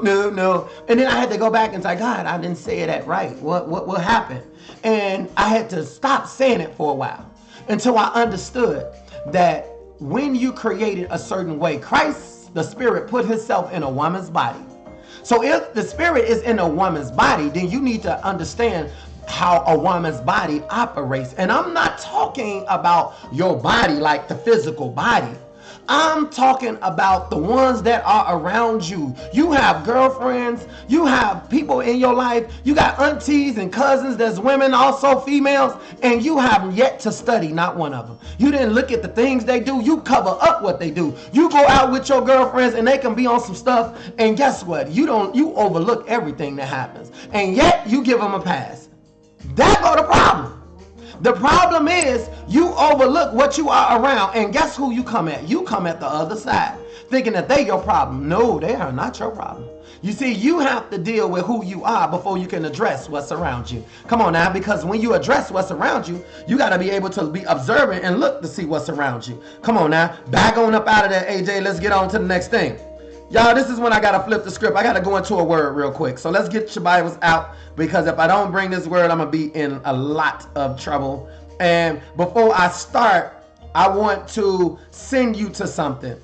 And then I had to go back and say, God, I didn't say that right. What happened? And I had to stop saying it for a while until I understood that when you created a certain way, Christ, the Spirit, put himself in a woman's body. So if the Spirit is in a woman's body, then you need to understand how a woman's body operates. And I'm not talking about your body like the physical body. I'm talking about the ones that are around you. You have girlfriends, you have people in your life, you got aunties and cousins that's women, also females, and you have yet to study not one of them. You didn't look at the things they do, you cover up what they do. You go out with your girlfriends and they can be on some stuff, and guess what? You overlook everything that happens, and yet you give them a pass. That's the problem. The problem is you overlook what you are around, and guess who you come at? You come at the other side, thinking that they're your problem. No, they are not your problem. You see, you have to deal with who you are before you can address what's around you. Come on now, because when you address what's around you, you got to be able to be observant and look to see what's around you. Come on now, back on up out of that, AJ. Let's get on to the next thing. Y'all, this is when I got to flip the script. I got to go into a word real quick. So let's get your Bibles out, because if I don't bring this word, I'm going to be in a lot of trouble. And before I start, I want to send you to something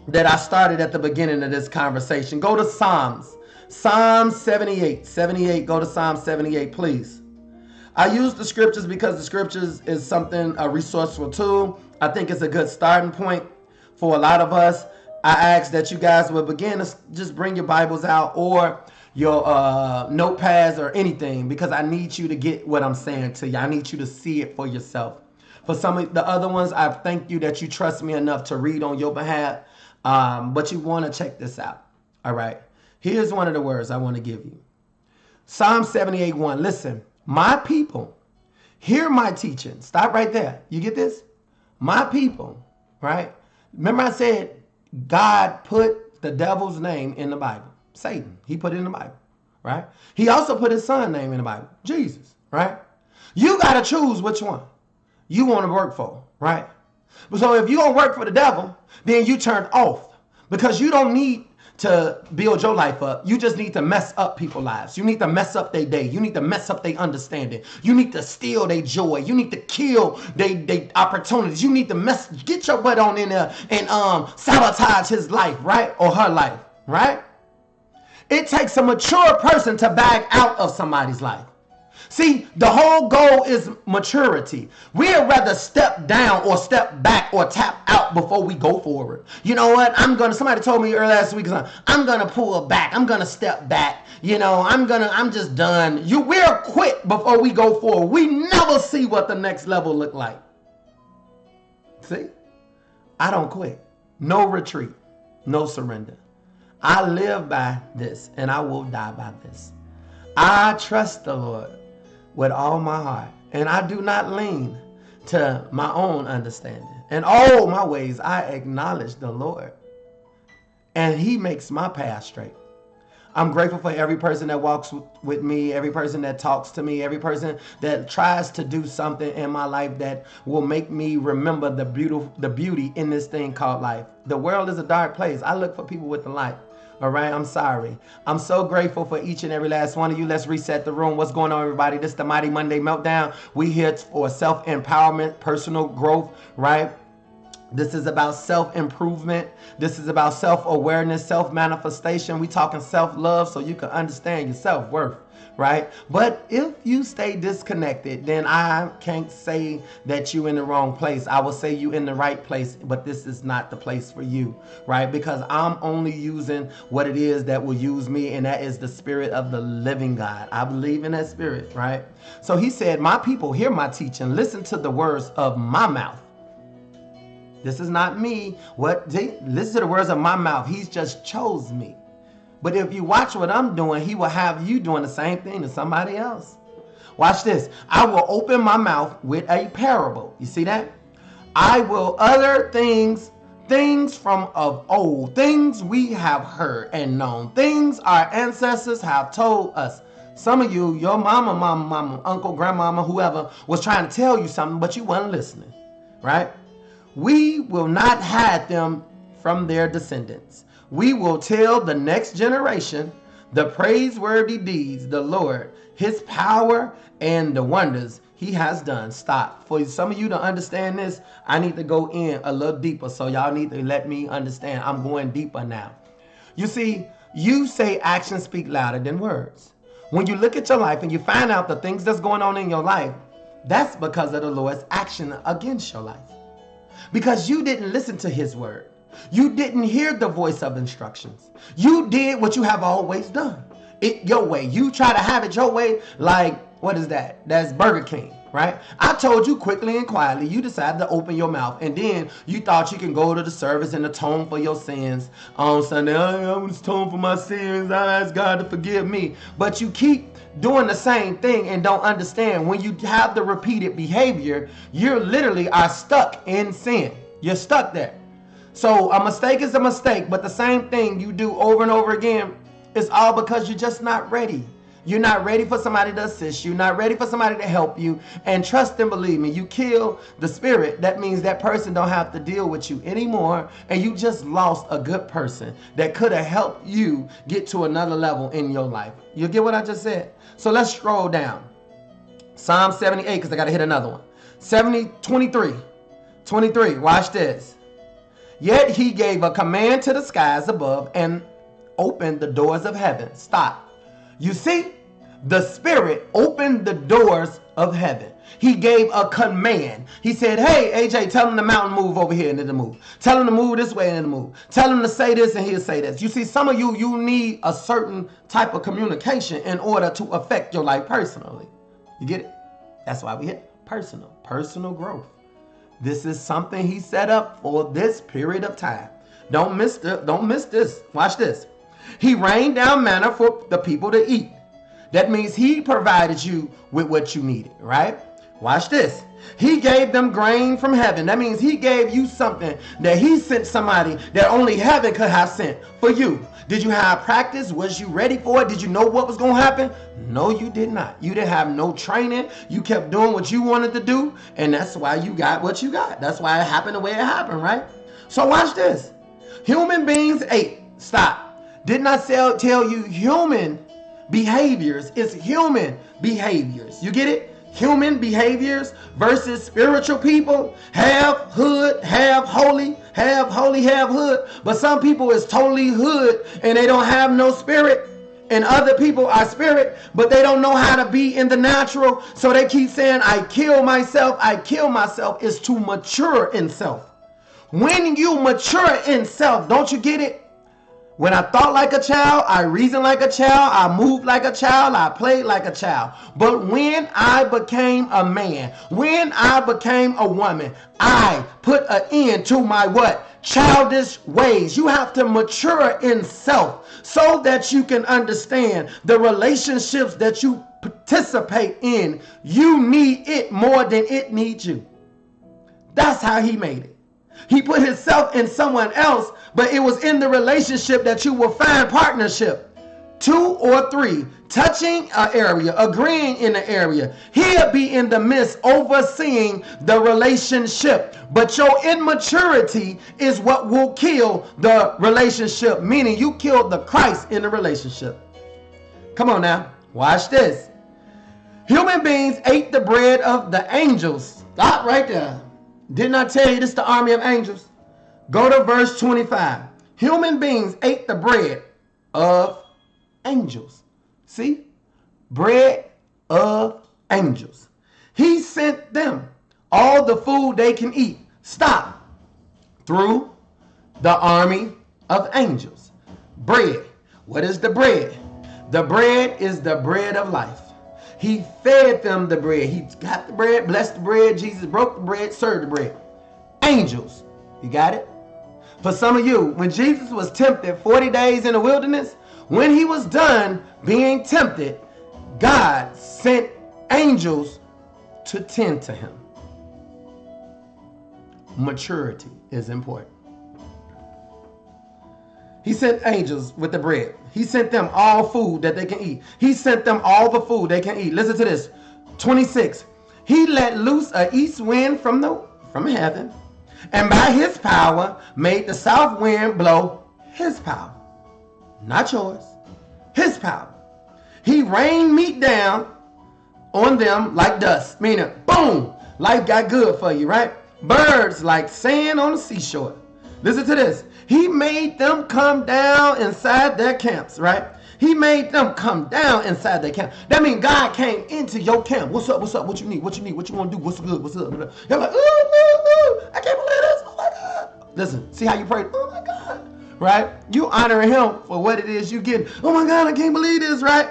that I started at the beginning of this conversation. Go to Psalms 78. Go to Psalm 78, please. I use the scriptures because the scriptures is something, a resourceful tool. I think it's a good starting point for a lot of us. I ask that you guys will begin to just bring your Bibles out or your notepads or anything, because I need you to get what I'm saying to you. I need you to see it for yourself. For some of the other ones, I thank you that you trust me enough to read on your behalf, but you want to check this out. All right. Here's one of the words I want to give you. Psalm 78:1. Listen, my people, hear my teaching. Stop right there. You get this? My people, right? Remember I said God put the devil's name in the Bible. Satan, he put it in the Bible, right? He also put his son's name in the Bible, Jesus, right? You got to choose which one you want to work for, right? So if you're going to work for the devil, then you turn off, because you don't need to build your life up. You just need to mess up people's lives. You need to mess up their day. You need to mess up their understanding. You need to steal their joy. You need to kill their opportunities. You need to get your butt on in there and sabotage his life, right? Or her life, right? It takes a mature person to back out of somebody's life. See, the whole goal is maturity. We'd rather step down or step back or tap out before we go forward. You know what? Somebody told me earlier last week, I'm going to pull back. I'm going to step back. You know, I'm just done. We'll quit before we go forward. We never see what the next level look like. See, I don't quit. No retreat, no surrender. I live by this, and I will die by this. I trust the Lord with all my heart, and I do not lean to my own understanding. In all my ways, I acknowledge the Lord, and he makes my path straight. I'm grateful for every person that walks with me, every person that talks to me, every person that tries to do something in my life that will make me remember the beauty in this thing called life. The world is a dark place. I look for people with the light. All right, I'm sorry. I'm so grateful for each and every last one of you. Let's reset the room. What's going on, everybody? This is the Mighty Monday Meltdown. We here for self-empowerment, personal growth, right? This is about self-improvement. This is about self-awareness, self-manifestation. We talking self-love so you can understand your self-worth, right? But if you stay disconnected, then I can't say that you in the wrong place. I will say you in the right place, but this is not the place for you, right? Because I'm only using what it is that will use me, and that is the spirit of the living God. I believe in that spirit, right? So he said, my people, hear my teaching. Listen to the words of my mouth. This is not me. Listen to the words of my mouth. He's just chose me. But if you watch what I'm doing, he will have you doing the same thing to somebody else. Watch this. I will open my mouth with a parable. You see that? I will utter things from of old, things we have heard and known, things our ancestors have told us. Some of you, your mama, uncle, grandmama, whoever was trying to tell you something, but you weren't listening, right? We will not hide them from their descendants. We will tell the next generation the praiseworthy deeds, the Lord, his power, and the wonders he has done. Stop. For some of you to understand this, I need to go in a little deeper. So y'all need to let me understand. I'm going deeper now. You see, you say actions speak louder than words. When you look at your life and you find out the things that's going on in your life, that's because of the Lord's action against your life. Because you didn't listen to his word. You didn't hear the voice of instructions. You did what you have always done. It your way. You try to have it your way, like, what is that? That's Burger King, right? I told you quickly and quietly, you decided to open your mouth, and then you thought you can go to the service and atone for your sins on Sunday. I'm just atone for my sins. I ask God to forgive me. But you keep doing the same thing and don't understand. When you have the repeated behavior, you literally are stuck in sin. You're stuck there. So a mistake is a mistake, but the same thing you do over and over again is all because you're just not ready. You're not ready for somebody to assist you, not ready for somebody to help you. And trust and believe me, you kill the spirit. That means that person don't have to deal with you anymore, and you just lost a good person that could have helped you get to another level in your life. You get what I just said? So let's scroll down. Psalm 78, because I got to hit another one. 23. Watch this. Yet he gave a command to the skies above and opened the doors of heaven. Stop. You see, the Spirit opened the doors of heaven. He gave a command. He said, hey, AJ, tell him the mountain move over here and it'll move. Tell him to move this way and it'll move. Tell him to say this and he'll say this. You see, some of you need a certain type of communication in order to affect your life personally. You get it? That's why we hit personal growth. This is something he set up for this period of time. Don't miss this. Watch this. He rained down manna for the people to eat. That means he provided you with what you needed, right? Watch this. He gave them grain from heaven. That means he gave you something that he sent somebody that only heaven could have sent for you. Did you have practice? Was you ready for it? Did you know what was going to happen? No, you did not. You didn't have no training. You kept doing what you wanted to do, and that's why you got what you got. That's why it happened the way it happened, right? So watch this. Human beings ate. Stop. Did not tell you human behaviors. It's human behaviors. You get it? Human behaviors versus spiritual people. Half hood, half holy, half hood. But some people is totally hood and they don't have no spirit. And other people are spirit, but they don't know how to be in the natural. So they keep saying, I kill myself. Is to mature in self. When you mature in self, don't you get it? When I thought like a child, I reasoned like a child, I moved like a child, I played like a child. But when I became a man, when I became a woman, I put an end to my what? Childish ways. You have to mature in self so that you can understand the relationships that you participate in. You need it more than it needs you. That's how he made it. He put himself in someone else, but it was in the relationship that you will find partnership. 2 or 3 touching an area, agreeing in the area, he'll be in the midst overseeing the relationship. But your immaturity is what will kill the relationship, meaning you killed the Christ in the relationship. Come on now, watch this. Human beings ate the bread of the angels. Stop right there. Didn't I tell you this is the army of angels? Go to verse 25. Human beings ate the bread of angels. See? Bread of angels. He sent them all the food they can eat. Stop. Through the army of angels. Bread. What is the bread? The bread is the bread of life. He fed them the bread. He got the bread, blessed the bread. Jesus broke the bread, served the bread. Angels. You got it? For some of you, when Jesus was tempted 40 days in the wilderness, when he was done being tempted, God sent angels to tend to him. Maturity is important. He sent angels with the bread. He sent them all food that they can eat. He sent them all the food they can eat. Listen to this. 26. He let loose an east wind from heaven, and by his power made the south wind blow his power. Not yours. His power. He rained meat down on them like dust. Meaning, boom, life got good for you, right? Birds like sand on the seashore. Listen to this. He made them come down inside their camps, right? He made them come down inside their camp. That means God came into your camp. What's up? What's up? What you need? What you need? What you want to do? What's good? What's up? You're like, ooh, I can't believe this. Oh my God. Listen, see how you pray? Oh my God. Right? You honoring him for what it is you get. Oh my God, I can't believe this, right?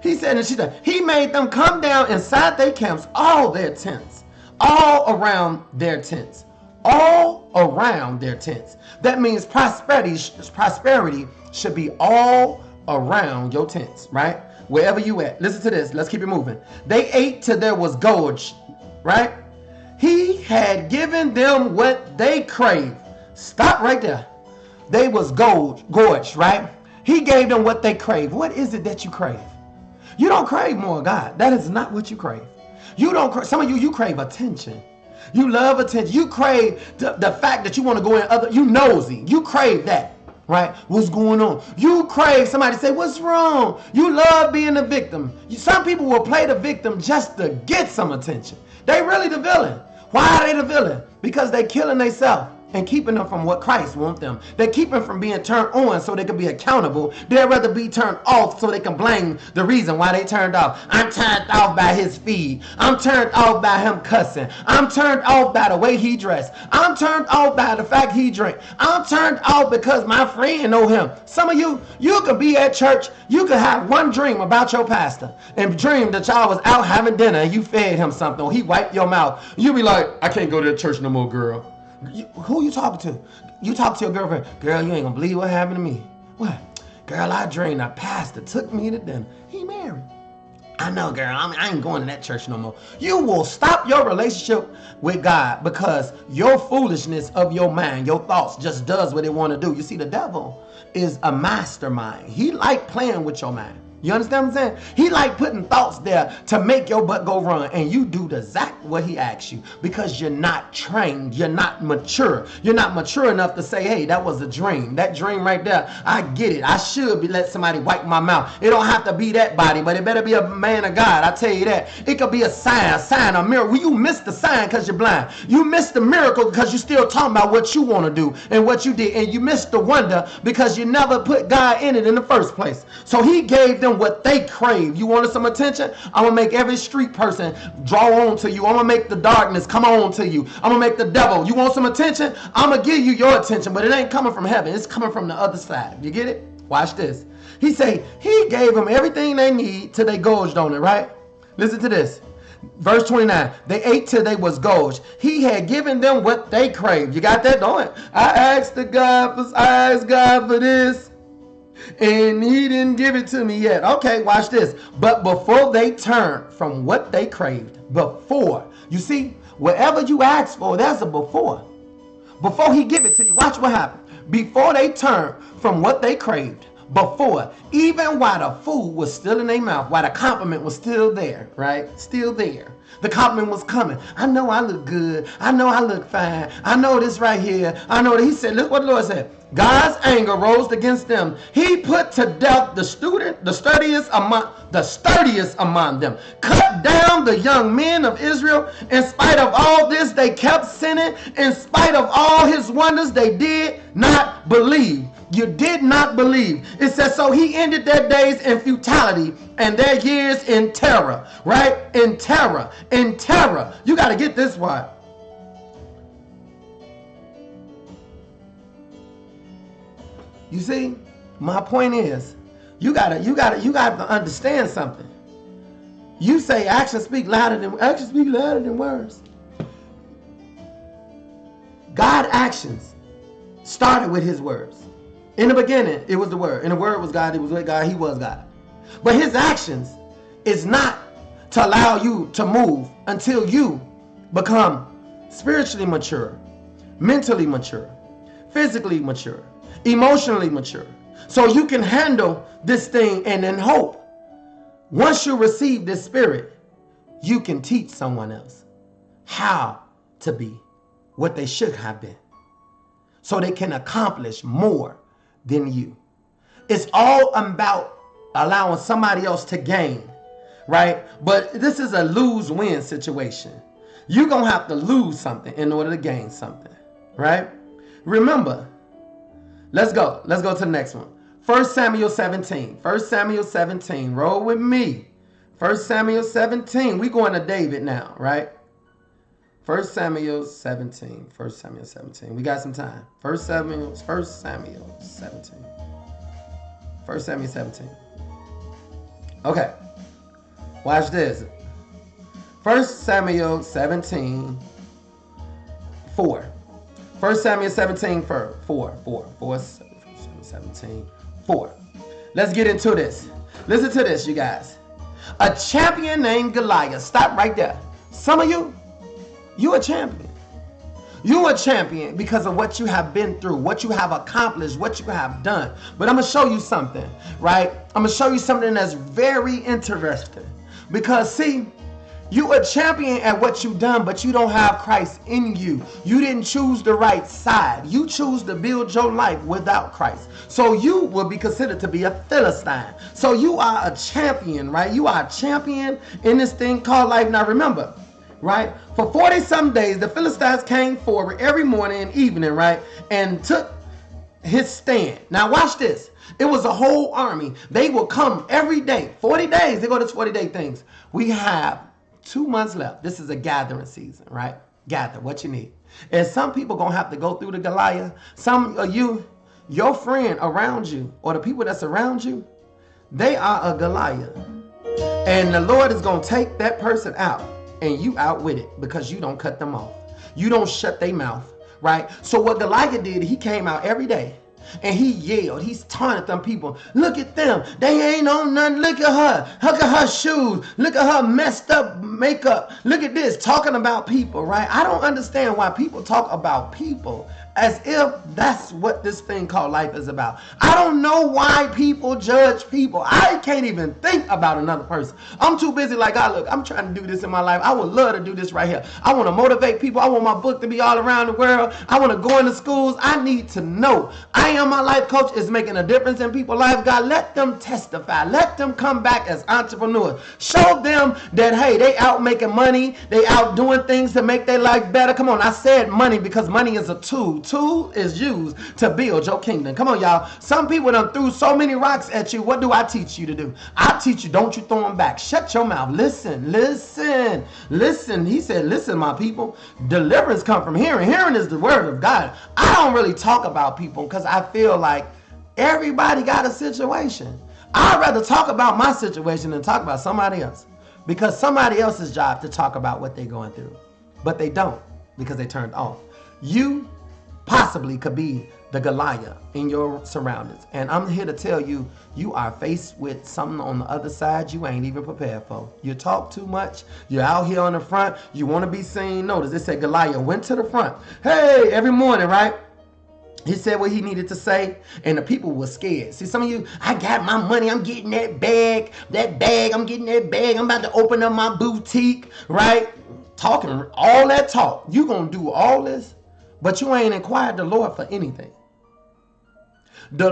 He said, and she said, he made them come down inside their camps, all their tents, all around their tents. All around their tents. That means prosperity should be all around your tents, right? Wherever you at. Listen to this. Let's keep it moving. They ate till there was gorge, right? He had given them what they craved. Stop right there. They was gorged, right? He gave them what they craved. What is it that you crave? You don't crave more God. That is not what you crave. You don't. Some of you crave attention. You love attention. You crave the fact that you want to go in other. You nosy. You crave that, right? What's going on? You crave somebody say, what's wrong? You love being the victim. Some people will play the victim just to get some attention. They really the villain. Why are they the villain? Because they killing themselves and keeping them from what Christ wants them. They keep them from being turned on so they can be accountable. They'd rather be turned off so they can blame the reason why they turned off. I'm turned off by his feed. I'm turned off by him cussing. I'm turned off by the way he dressed. I'm turned off by the fact he drank. I'm turned off because my friend know him. Some of you could be at church. You could have one dream about your pastor and dream that y'all was out having dinner and you fed him something or he wiped your mouth. You be like, I can't go to the church no more, girl. Who you talking to? You talk to your girlfriend. Girl, you ain't gonna believe what happened to me. What? Girl, I dreamed a pastor took me to dinner. He married. I know, girl. I ain't going to that church no more. You will stop your relationship with God because your foolishness of your mind, your thoughts just does what it want to do. You see, the devil is a mastermind. He like playing with your mind. You understand what I'm saying? He like putting thoughts there to make your butt go run, and you do the exact what he asks you because you're not trained. You're not mature. You're not mature enough to say, hey, that was a dream. That dream right there, I get it. I should be let somebody wipe my mouth. It don't have to be that body, but it better be a man of God. I tell you that. It could be a sign, a miracle. Well, you missed the sign because you're blind. You missed the miracle because you're still talking about what you want to do and what you did, and you missed the wonder because you never put God in it in the first place. So he gave them what they crave. You wanted some attention? I'm gonna make every street person draw on to you. I'm gonna make the darkness come on to you. I'm gonna make the devil. You want some attention? I'm gonna give you your attention, but it ain't coming from heaven. It's coming from the other side. You get it? Watch this. He say he gave them everything they need till they gorged on it, right? Listen to this. Verse 29, they ate till they was gorged. He had given them what they craved. You got that? Don't it? I asked God for this, and he didn't give it to me yet. Okay, watch this. But before they turned from what they craved, before, you see, whatever you ask for, there's a before. Before he give it to you, watch what happened. Before they turned from what they craved, before, even while the food was still in their mouth, while the compliment was still there, right? Still there. The compliment was coming. I know I look good. I know I look fine. I know this right here. I know that. He said, look what the Lord said. God's anger rose against them. He put to death the sturdiest among them. Cut down the young men of Israel. In spite of all this, they kept sinning. In spite of all his wonders, they did not believe. You did not believe. It says, so he ended their days in futility and their years in terror, right? In terror, in terror. You got to get this one. You see, my point is, you gotta understand something. You say actions speak louder than words. God's actions started with his words. In the beginning, it was the Word. And the Word was God. It was with God. He was God. But his actions is not to allow you to move until you become spiritually mature, mentally mature, physically mature, emotionally mature. So you can handle this thing and then hope. Once you receive this spirit, you can teach someone else how to be what they should have been, so they can accomplish more than you. It's all about allowing somebody else to gain, right? But this is a lose-win situation. You're going to have to lose something in order to gain something, right? Remember, let's go to the next one. 1 Samuel 17. 1 Samuel 17. Roll with me. 1 Samuel 17. We're going to David now, right? 1 Samuel 17. 1 Samuel 17. We got some time. 1 Samuel 17. 1 Samuel 17. Okay. Watch this. 1 Samuel 17. 4. 1 Samuel 17. 4. 17. 4. Let's get into this. Listen to this, you guys. A champion named Goliath. Stop right there. Some of you, you're a champion. You're a champion because of what you have been through, what you have accomplished, what you have done. But I'm going to show you something, right? I'm going to show you something that's very interesting. Because, see, you a champion at what you've done, but you don't have Christ in you. You didn't choose the right side. You choose to build your life without Christ. So you will be considered to be a Philistine. So you are a champion, right? You are a champion in this thing called life. Now remember, right? For 40 some days, the Philistines came forward every morning and evening, right? And took his stand. Now watch this. It was a whole army. They will come every day. 40 days. They go to 40-day things. We have 2 months left. This is a gathering season, right? Gather what you need. And some people going to have to go through the Goliath. Some of you, your friend around you, or the people that's around you, they are a Goliath. And the Lord is going to take that person out, and you out with it, because you don't cut them off. You don't shut their mouth, right? So what Goliath did, he came out every day. And he yelled. He's taunted them people. Look at them. They ain't on nothing. Look at her. Look at her shoes. Look at her messed up makeup. Look at this. Talking about people, right? I don't understand why people talk about people as if that's what this thing called life is about. I don't know why people judge people. I can't even think about another person. I'm too busy like, look, I'm trying to do this in my life. I would love to do this right here. I want to motivate people. I want my book to be all around the world. I want to go into schools. I need to know. I am my life coach is making a difference in people's lives. God, let them testify. Let them come back as entrepreneurs. Show them that, hey, they out making money. They out doing things to make their life better. Come on, I said money because money is a tool. Tool is used to build your kingdom. Come on, y'all. Some people done threw so many rocks at you. What do I teach you to do? I teach you, don't you throw them back. Shut your mouth. Listen, listen, listen. He said, listen, my people. Deliverance come from hearing. Hearing is the word of God. I don't really talk about people because I feel like everybody got a situation. I'd rather talk about my situation than talk about somebody else, because somebody else's job to talk about what they're going through, but they don't because they turned off. You possibly could be the Goliath in your surroundings. And I'm here to tell you, you are faced with something on the other side you ain't even prepared for. You talk too much. You're out here on the front. You want to be seen. Notice it said Goliath went to the front. Hey, every morning, right? He said what he needed to say, and the people were scared. See, some of you, I got my money. I'm getting that bag. I'm getting that bag. I'm about to open up my boutique, right? Talking all that talk. You going to do all this, but you ain't inquired the Lord for anything.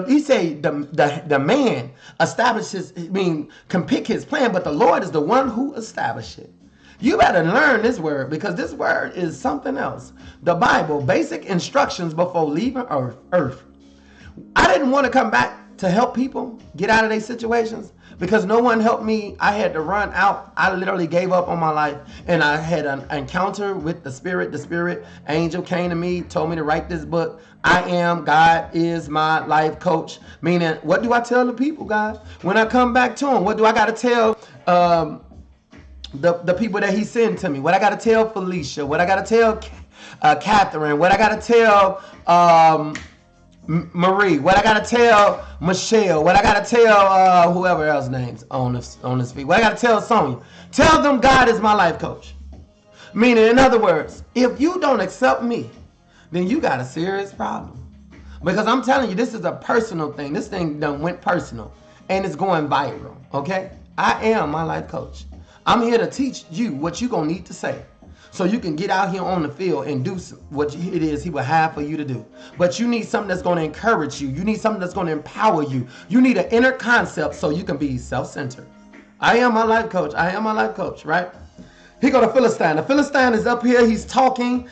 He say the man establishes, can pick his plan, but the Lord is the one who establishes it. You better learn this word, because this word is something else. The Bible, basic instructions before leaving earth. I didn't want to come back to help people get out of their situations because no one helped me. I had to run out. I literally gave up on my life, and I had an encounter with the Spirit. The Spirit angel came to me, told me to write this book. God is my life coach. Meaning, what do I tell the people, God? When I come back to them, what do I got to tell the people that he sent to me? What I got to tell Felicia? What I got to tell Catherine? What I got to tell Marie? What I got to tell Michelle? What I got to tell whoever else names on this feed? What I got to tell Sonia? Tell them God is my life coach. Meaning, in other words, if you don't accept me, then you got a serious problem. Because I'm telling you, this is a personal thing. This thing done went personal, and it's going viral, okay? I am my life coach. I'm here to teach you what you're going to need to say so you can get out here on the field and do what it is he will have for you to do. But you need something that's going to encourage you. You need something that's going to empower you. You need an inner concept so you can be self-centered. I am my life coach. I am my life coach, right? Here go the Philistine. The Philistine is up here. He's talking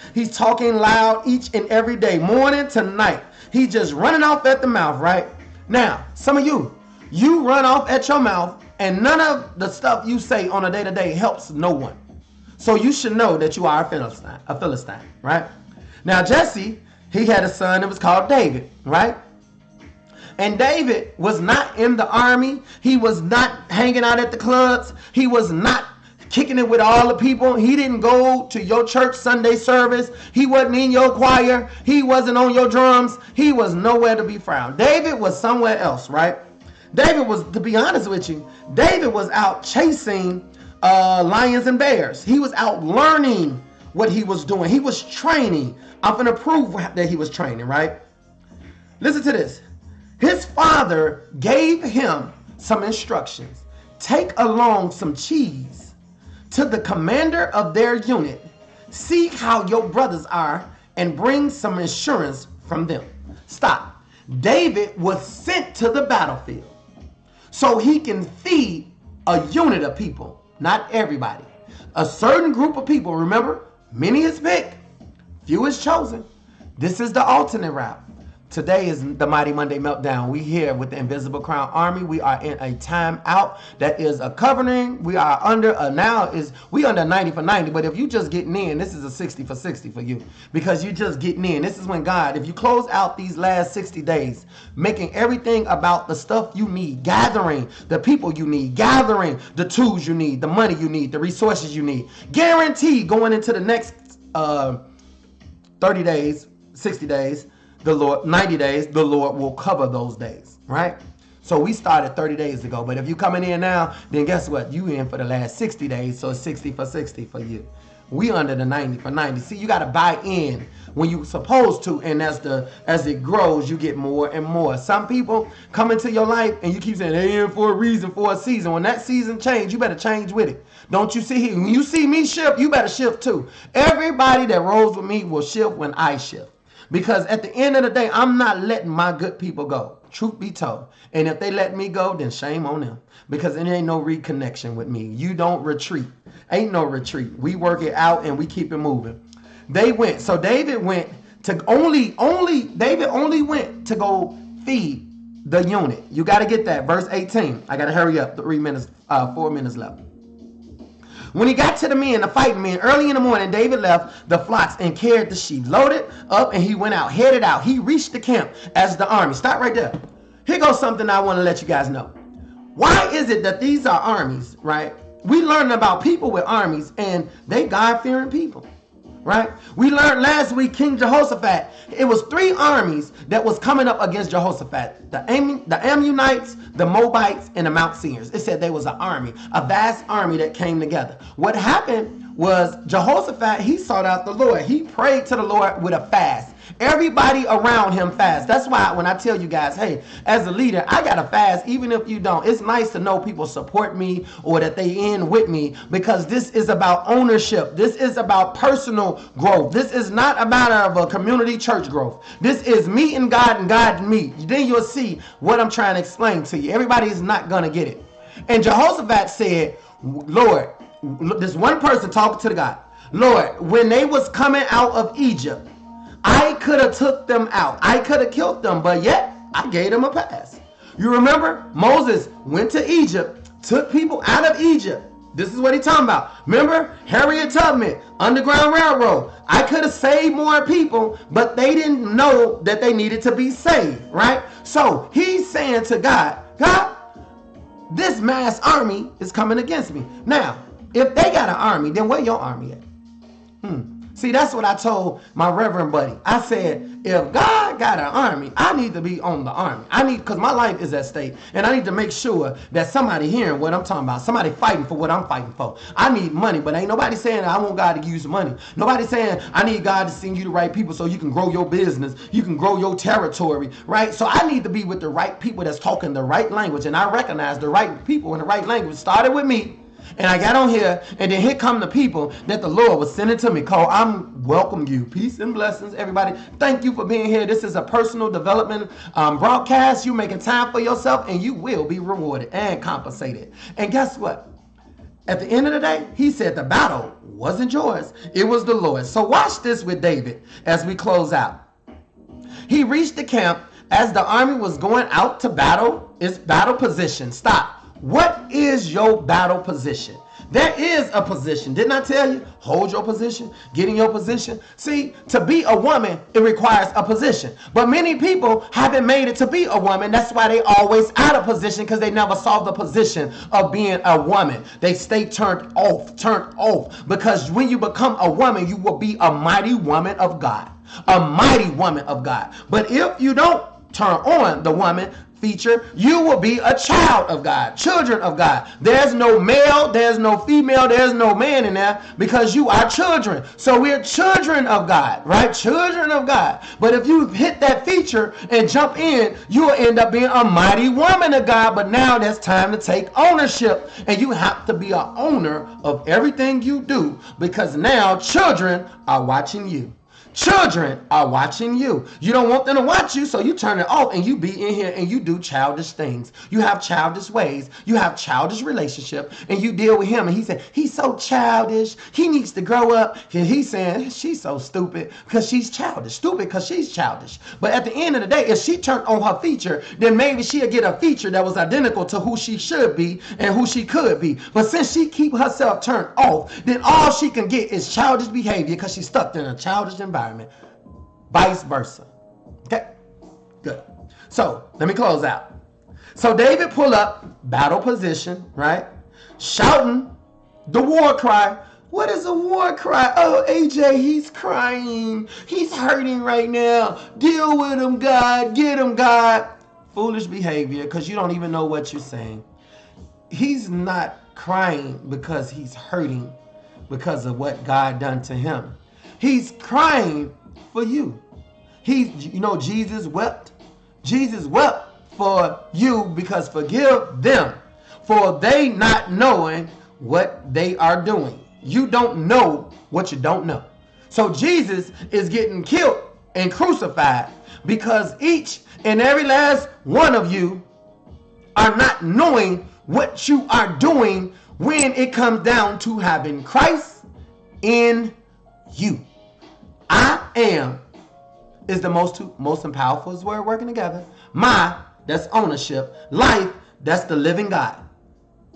loud each and every day, morning to night. He's just running off at the mouth, right? Now, some of you run off at your mouth, and none of the stuff you say on a day-to-day helps no one. So you should know that you are a Philistine, right? Now, Jesse, he had a son that was called David, right? And David was not in the army. He was not hanging out at the clubs. He was not kicking it with all the people. He didn't go to your church Sunday service. He wasn't in your choir. He wasn't on your drums. He was nowhere to be found. David was somewhere else, right? David was, to be honest with you, David was out chasing lions and bears. He was out learning what he was doing. He was training. I'm going to prove that he was training, right? Listen to this. His father gave him some instructions. Take along some cheese to the commander of their unit. See how your brothers are and bring some insurance from them. Stop. David was sent to the battlefield so he can feed a unit of people, not everybody. A certain group of people. Remember, many is picked, few is chosen. This is the alternate route. Today is the Mighty Monday Meltdown. We here with the Invisible Crown Army. We are in a time out that is a covering. We are under we under 90 for 90. But if you just getting in, this is a 60 for 60 for you, because you just getting in. This is when God, if you close out these last 60 days, making everything about the stuff you need, gathering the people you need, gathering the tools you need, the money you need, the resources you need, guaranteed going into the next 30 days, 60 days, 90 days, the Lord will cover those days, right? So we started 30 days ago, but if you coming in now, then guess what? You in for the last 60 days, so it's 60 for 60 for you. We under the 90 for 90. See, you got to buy in when you're supposed to, and as it grows, you get more and more. Some people come into your life, and you keep saying, they in for a reason, for a season. When that season change, you better change with it. Don't you see? When you see me shift, you better shift too. Everybody that rolls with me will shift when I shift. Because at the end of the day, I'm not letting my good people go. Truth be told. And if they let me go, then shame on them. Because there ain't no reconnection with me. You don't retreat. Ain't no retreat. We work it out and we keep it moving. They went. So David went to David only went to go feed the unit. You got to get that. Verse 18. I got to hurry up. 4 minutes left. When he got to the fighting men, early in the morning, David left the flocks and carried the sheep, loaded up, and he went out, headed out. He reached the camp as the army. Stop right there. Here goes something I want to let you guys know. Why is it that these are armies, right? We learned about people with armies, and they God-fearing people, right? We learned last week, King Jehoshaphat, it was 3 armies that was coming up against Jehoshaphat. The Ammonites, the Moabites, and the Mount Seers. It said there was an army, a vast army that came together. What happened was Jehoshaphat. He sought out the Lord. He prayed to the Lord with a fast. Everybody around him fast. That's why when I tell you guys, hey, as a leader, I got to fast even if you don't. It's nice to know people support me or that they in with me, because this is about ownership. This is about personal growth. This is not a matter of a community church growth. This is me and God and me. Then you'll see what I'm trying to explain to you. Everybody's not going to get it. And Jehoshaphat said, Lord, this one person talking to the God, Lord, when they was coming out of Egypt, I could have took them out. I could have killed them, but yet I gave them a pass. You remember Moses went to Egypt, took people out of Egypt. This is what he's talking about. Remember Harriet Tubman, Underground Railroad. I could have saved more people, but they didn't know that they needed to be saved, right? So he's saying to God, God, this mass army is coming against me. Now, if they got an army, then where your army at? See, that's what I told my reverend buddy. I said, if God got an army, I need to be on the army. Because my life is at stake, and I need to make sure that somebody hearing what I'm talking about, somebody fighting for what I'm fighting for. I need money, but ain't nobody saying I want God to use money. Nobody saying I need God to send you the right people so you can grow your business, you can grow your territory, right? So I need to be with the right people that's talking the right language, and I recognize the right people in the right language started with me. And I got on here, and then here come the people that the Lord was sending to me. Cole, I'm welcome you. Peace and blessings, everybody. Thank you for being here. This is a personal development broadcast. You're making time for yourself, and you will be rewarded and compensated. And guess what? At the end of the day, he said the battle wasn't yours. It was the Lord. So watch this with David as we close out. He reached the camp as the army was going out to battle. Its battle position. Stop. What is your battle position? There is a position. Didn't I tell you? Hold your position. Get in your position. See, to be a woman, it requires a position. But many people haven't made it to be a woman. That's why they always out of position, because they never saw the position of being a woman. They stay turned off. Because when you become a woman, you will be a mighty woman of God. A mighty woman of God. But if you don't turn on the woman feature, you will be a child of God, children of God. There's no male, there's no female, there's no man in there, because you are children. So we're children of God, right? Children of God. But if you hit that feature and jump in, you will end up being a mighty woman of God. But now there's time to take ownership, and you have to be an owner of everything you do, because now children are watching you. Children are watching you. You don't want them to watch you, so you turn it off and you be in here and you do childish things. You have childish ways. You have childish relationship, and you deal with him. And he said, he's so childish. He needs to grow up. And he's saying, she's so stupid because she's childish. Stupid because she's childish. But at the end of the day, if she turned on her feature, then maybe she'll get a feature that was identical to who she should be and who she could be. But since she keep herself turned off, then all she can get is childish behavior because she's stuck in a childish environment. Vice versa. Okay, good. So let me close out. So David pull up, battle position, right? Shouting the war cry. What is a war cry? Oh, AJ, he's crying. He's hurting right now. Deal with him, God. Get him, God. Foolish behavior, because you don't even know what you're saying. He's not crying because he's hurting because of what God done to him. He's crying for you. Jesus wept. Jesus wept for you, because forgive them, for they not knowing what they are doing. You don't know what you don't know. So Jesus is getting killed and crucified because each and every last one of you are not knowing what you are doing when it comes down to having Christ in you. I am is the most and powerful word working together. My, that's ownership. Life, that's the living God.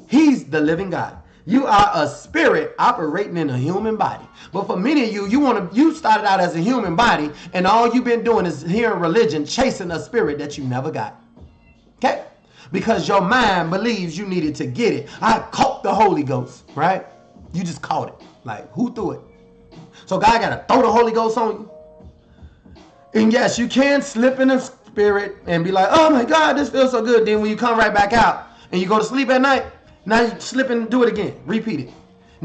He's the living God. You are a spirit operating in a human body. But for many of you, you started out as a human body, and all you've been doing is hearing religion, chasing a spirit that you never got. Okay? Because your mind believes you needed to get it. I caught the Holy Ghost, right? You just caught it. Like, who threw it? So God got to throw the Holy Ghost on you. And yes, you can slip in the spirit and be like, oh my God, this feels so good. Then when you come right back out and you go to sleep at night, now you slip and do it again. Repeat it.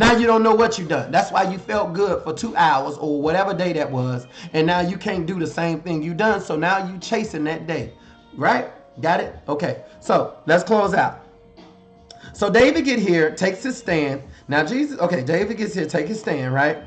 Now you don't know what you done. That's why you felt good for 2 hours or whatever day that was. And now you can't do the same thing you done. So now you chasing that day. Right? Got it? Okay. So let's close out. So David get here, takes his stand. Now David gets here, take his stand, right?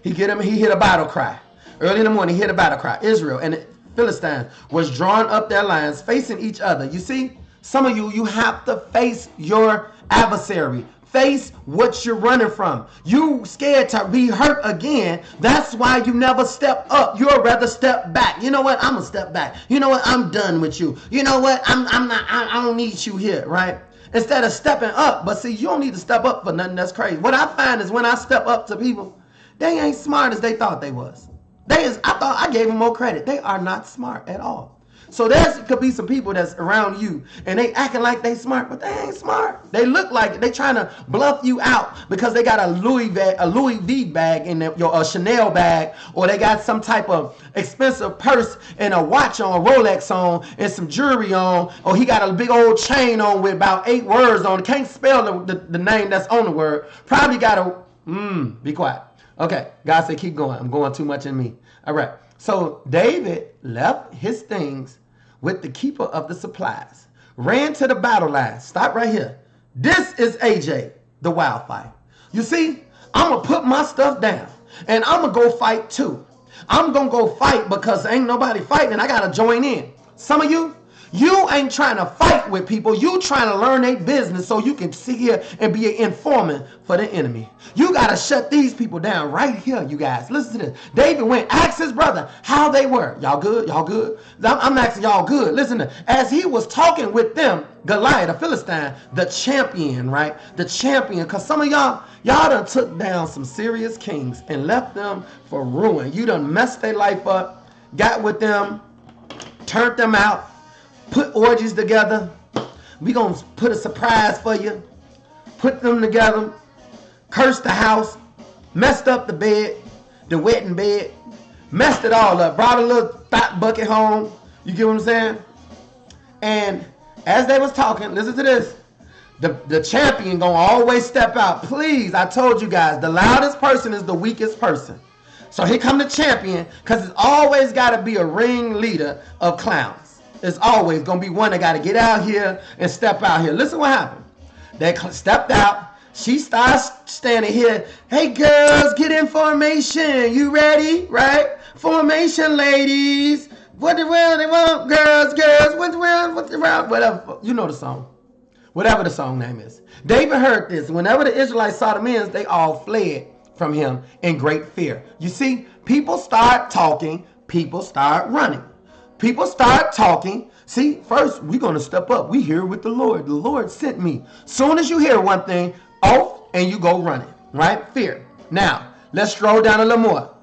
He hit a battle cry. Early in the morning, he hit a battle cry. Israel and the Philistines was drawing up their lines, facing each other. You see, some of you have to face your adversary. Face what you're running from. You scared to be hurt again. That's why you never step up. You'll rather step back. You know what? I'm gonna step back. You know what? I'm done with you. You know what? I don't need you here, right? Instead of stepping up. But see, you don't need to step up for nothing that's crazy. What I find is when I step up to people, they ain't smart as they thought they was. I thought I gave them more credit. They are not smart at all. So there could be some people that's around you and they acting like they smart, but they ain't smart. They look like it. They trying to bluff you out because they got a Louis V bag in a Chanel bag, or they got some type of expensive purse and a watch on, a Rolex on, and some jewelry on, or he got a big old chain on with about 8 words on it. Can't spell the name that's on the word. Probably got a, be quiet. Okay, God said keep going. I'm going too much in me. All right. So David left his things with the keeper of the supplies, ran to the battle line. Stop right here. This is AJ, the wildfire. You see, I'm going to put my stuff down and I'm going to go fight too. I'm going to go fight because ain't nobody fighting and I got to join in. Some of you ain't trying to fight with people. You trying to learn their business so you can sit here and be an informant for the enemy. You got to shut these people down right here, you guys. Listen to this. David went, asked his brother how they were. Y'all good? Y'all good? I'm asking y'all good. Listen to, as he was talking with them, Goliath, a Philistine, the champion, right? The champion. Because some of y'all done took down some serious kings and left them for ruin. You done messed their life up, got with them, turned them out, put orgies together. We gonna put a surprise for you. Put them together. Cursed the house. Messed up the bed. The wedding bed. Messed it all up. Brought a little thought bucket home. You get what I'm saying? And as they was talking, listen to this. The champion gonna always step out. Please, I told you guys, the loudest person is the weakest person. So here come the champion, because it's always got to be a ringleader of clowns. It's always going to be one that got to get out here and step out here. Listen what happened. They stepped out. She starts standing here. Hey, girls, get in formation. You ready? Right? Formation, ladies. What the world they want? Girls, what the world? Whatever. You know the song. Whatever the song name is. David heard this. Whenever the Israelites saw the men, they all fled from him in great fear. You see, people start talking. People start running. People start talking. See, first, we're going to step up. We here with the Lord. The Lord sent me. Soon as you hear one thing, off, and you go running. Right? Fear. Now, let's stroll down a little more.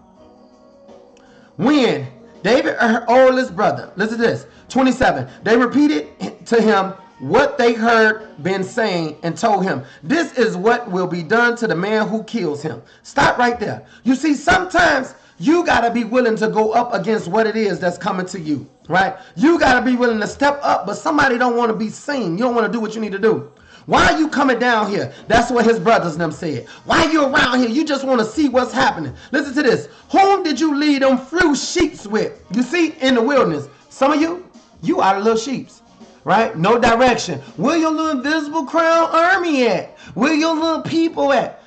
When David, her oldest brother, listen to this, 27, they repeated to him what they heard been saying and told him, this is what will be done to the man who kills him. Stop right there. You see, sometimes you got to be willing to go up against what it is that's coming to you, right? You got to be willing to step up, but somebody don't want to be seen. You don't want to do what you need to do. Why are you coming down here? That's what his brothers and them said. Why are you around here? You just want to see what's happening. Listen to this. Whom did you lead them few sheep with? You see, in the wilderness, some of you are the little sheeps, right? No direction. Where your little invisible crown army at? Where your little people at?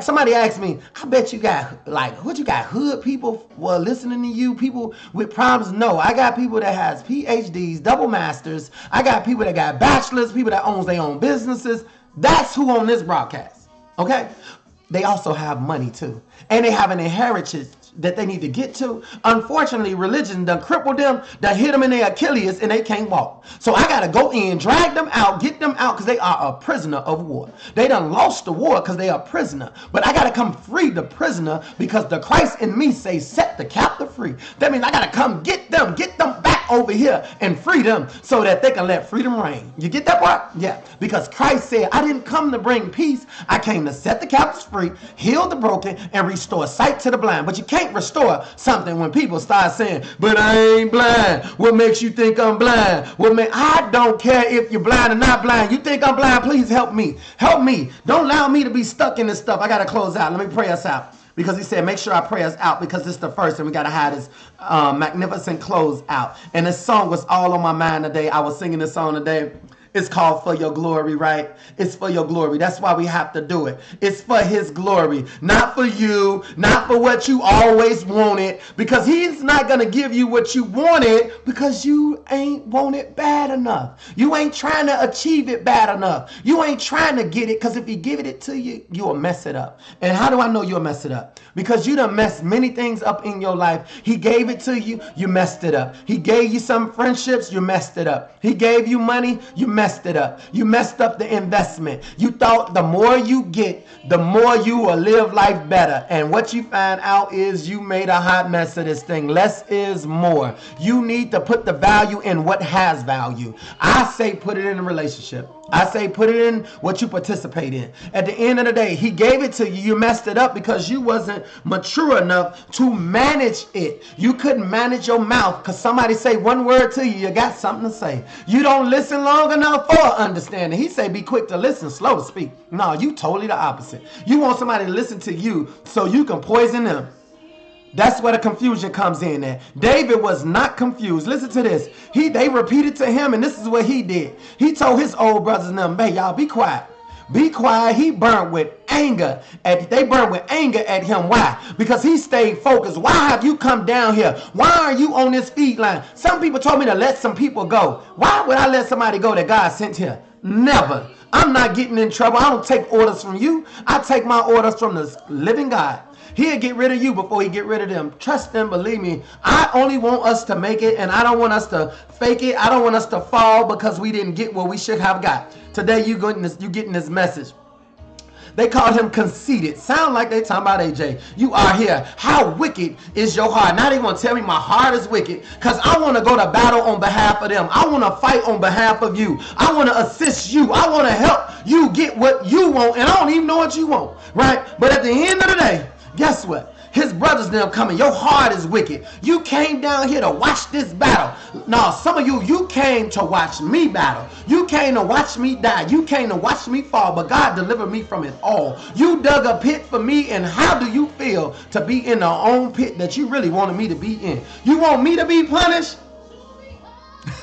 Somebody asked me, I bet you got, what you got, hood people listening to you, people with problems? No, I got people that has PhDs, double masters. I got people that got bachelors, people that owns their own businesses. That's who on this broadcast, okay? They also have money too. And they have an inheritance that they need to get to. Unfortunately, religion done crippled them, done hit them in their Achilles, and they can't walk. So I got to go in, drag them out, get them out, because they are a prisoner of war. They done lost the war because they are a prisoner. But I got to come free the prisoner, because the Christ in me says set the captive free. That means I got to come get them back back over here and free them so that they can let freedom reign. You get that part? Yeah. Because Christ said, I didn't come to bring peace. I came to set the captives free, heal the broken, and restore sight to the blind. But you can't restore something when people start saying, but I ain't blind. What makes you think I'm blind? I don't care if you're blind or not blind. You think I'm blind? Please help me. Help me. Don't allow me to be stuck in this stuff. I got to close out. Let me pray us out. Because he said, make sure I pray us out because this is the first and we got to have this magnificent close out. And this song was all on my mind today. I was singing this song today. It's called For Your Glory, right? It's for your glory. That's why we have to do it. It's for his glory, not for you, not for what you always wanted, because he's not going to give you what you wanted because you ain't want it bad enough. You ain't trying to achieve it bad enough. You ain't trying to get it, because if he give it to you, you'll mess it up. And how do I know you'll mess it up? Because you done messed many things up in your life. He gave it to you, you messed it up. He gave you some friendships, you messed it up. He gave you money, you messed it up. You messed up the investment. You thought the more you get, the more you will live life better. And what you find out is you made a hot mess of this thing. Less is more. You need to put the value in what has value. I say put it in a relationship. I say put it in what you participate in. At the end of the day, he gave it to you. You messed it up because you wasn't mature enough to manage it. You couldn't manage your mouth because somebody say one word to you, you got something to say. You don't listen long enough for understanding. He say be quick to listen, slow to speak. No, you totally the opposite. You want somebody to listen to you so you can poison them. That's where the confusion comes in at. David was not confused. Listen to this. They repeated to him, and this is what he did. He told his old brothers and them, hey, y'all, be quiet. Be quiet. He burned with anger. They burned with anger at him. Why? Because he stayed focused. Why have you come down here? Why are you on this feed line? Some people told me to let some people go. Why would I let somebody go that God sent here? Never. I'm not getting in trouble. I don't take orders from you. I take my orders from the living God. He'll get rid of you before he get rid of them. Trust them, believe me. I only want us to make it, and I don't want us to fake it. I don't want us to fall because we didn't get what we should have got. Today you getting this message. They called him conceited. Sound like they talking about AJ. You are here. How wicked is your heart? Now they going to tell me my heart is wicked because I want to go to battle on behalf of them. I want to fight on behalf of you. I want to assist you. I want to help you get what you want, and I don't even know what you want, right? But at the end of the day, guess what? His brothers now coming. Your heart is wicked. You came down here to watch this battle. No, some of you came to watch me battle. You came to watch me die. You came to watch me fall, but God delivered me from it all. You dug a pit for me, and how do you feel to be in the own pit that you really wanted me to be in? You want me to be punished?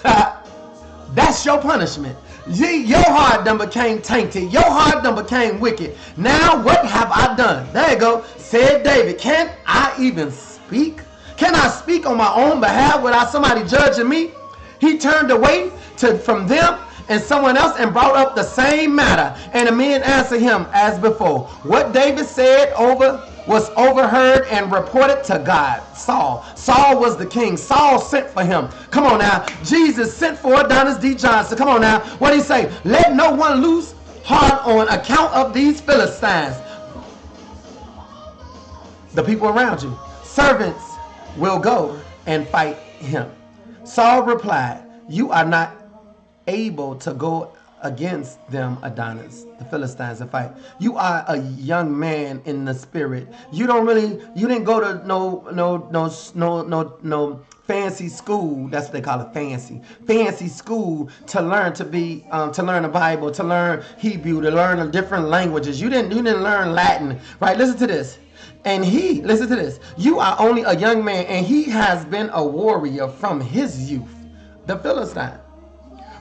That's your punishment. Your heart done became tainted. Your heart done became wicked. Now what have I done? There you go. Said David, can I even speak? Can I speak on my own behalf without somebody judging me? He turned away from them and someone else and brought up the same matter. And the men answered him as before. What David said was overheard and reported to God. Saul was the king. Saul sent for him. Come on now. Jesus sent for Adonis D. Johnson. Come on now. What did he say? Let no one lose heart on account of these Philistines. The people around you. Servants will go and fight him. Saul replied, you are not able to go against them, Adonis, the Philistines, and fight. You are a young man in the spirit. You didn't go to no fancy school. That's what they call it, fancy school to learn to learn the Bible, to learn Hebrew, to learn different languages. You didn't learn Latin, right? Listen to this. Listen to this. You are only a young man, and he has been a warrior from his youth, the Philistine.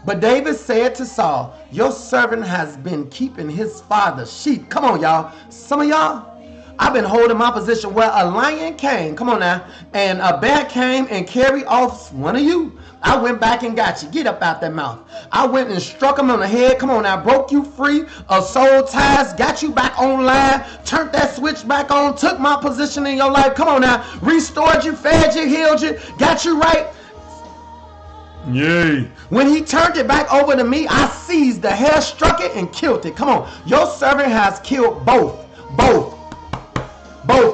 But David said to Saul, your servant has been keeping his father's sheep. Come on, y'all. Some of y'all, I've been holding my position where a lion came. Come on now. And a bear came and carried off one of you. I went back and got you. Get up out that mouth. I went and struck him on the head. Come on now. Broke you free of soul ties. Got you back online. Turned that switch back on. Took my position in your life. Come on now. Restored you, fed you, healed you. Got you right. Yay. When he turned it back over to me, I seized the hair, struck it, and killed it. Come on. Your servant has killed both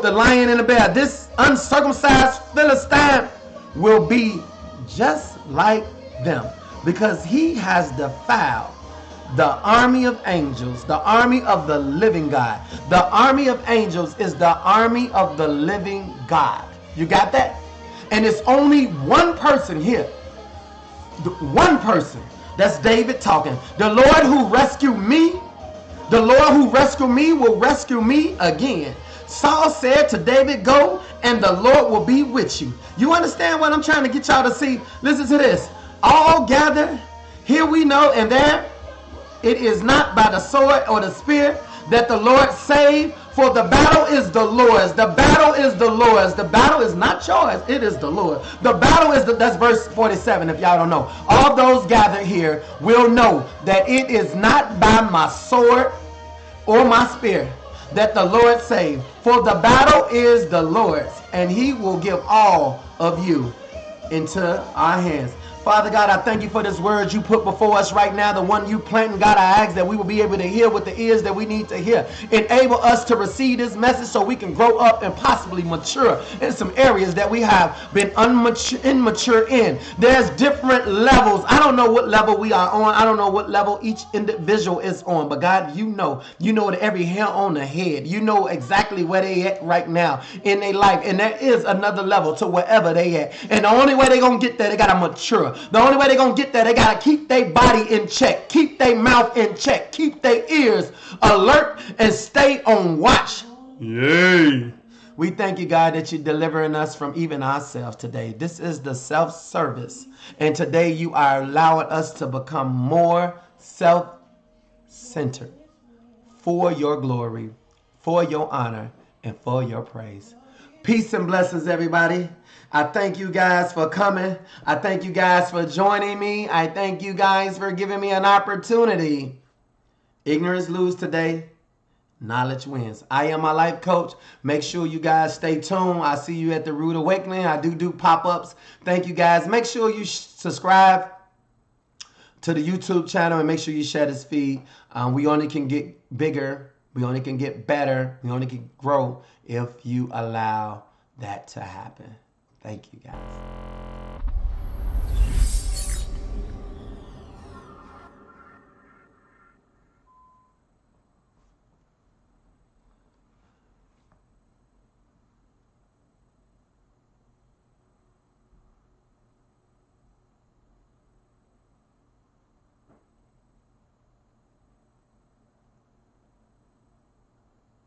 the lion and the bear. This uncircumcised Philistine will be just like them, because he has defiled the army of angels, the army of the living God. The army of angels is the army of the living God. You got that? And it's only one person here. One person. That's David talking. The Lord who rescued me, the Lord who rescued me will rescue me again. Saul said to David, go, and the Lord will be with you. You understand what I'm trying to get y'all to see? Listen to this. All gathered, here we know, and there, it is not by the sword or the spear that the Lord saved, for the battle is the Lord's. The battle is the Lord's. The battle is not yours. It is the Lord. The battle is that's verse 47, if y'all don't know. All those gathered here will know that it is not by my sword or my spear that the Lord saved. For the battle is the Lord's, and he will give all of you into our hands. Father God, I thank you for this word you put before us right now, the one you planted. God, I ask that we will be able to hear with the ears that we need to hear. Enable us to receive this message so we can grow up and possibly mature in some areas that we have been immature in. There's different levels. I don't know what level we are on. I don't know what level each individual is on. But God, you know what every hair on the head. You know exactly where they at right now in their life. And there is another level to wherever they at. And the only way they're going to get there, they got to mature. The only way they're going to get there, they got to keep their body in check, keep their mouth in check, keep their ears alert, and stay on watch. Yay. We thank you, God, that you're delivering us from even ourselves today. This is the self-service. And today you are allowing us to become more self-centered for your glory, for your honor, and for your praise. Peace and blessings, everybody. I thank you guys for coming. I thank you guys for joining me. I thank you guys for giving me an opportunity. Ignorance lose today. Knowledge wins. I am my life coach. Make sure you guys stay tuned. I see you at the Rude Awakening. I do pop-ups. Thank you guys. Make sure you subscribe to the YouTube channel and make sure you share this feed. We only can get bigger. We only can get better. We only can grow if you allow that to happen. Thank you, guys.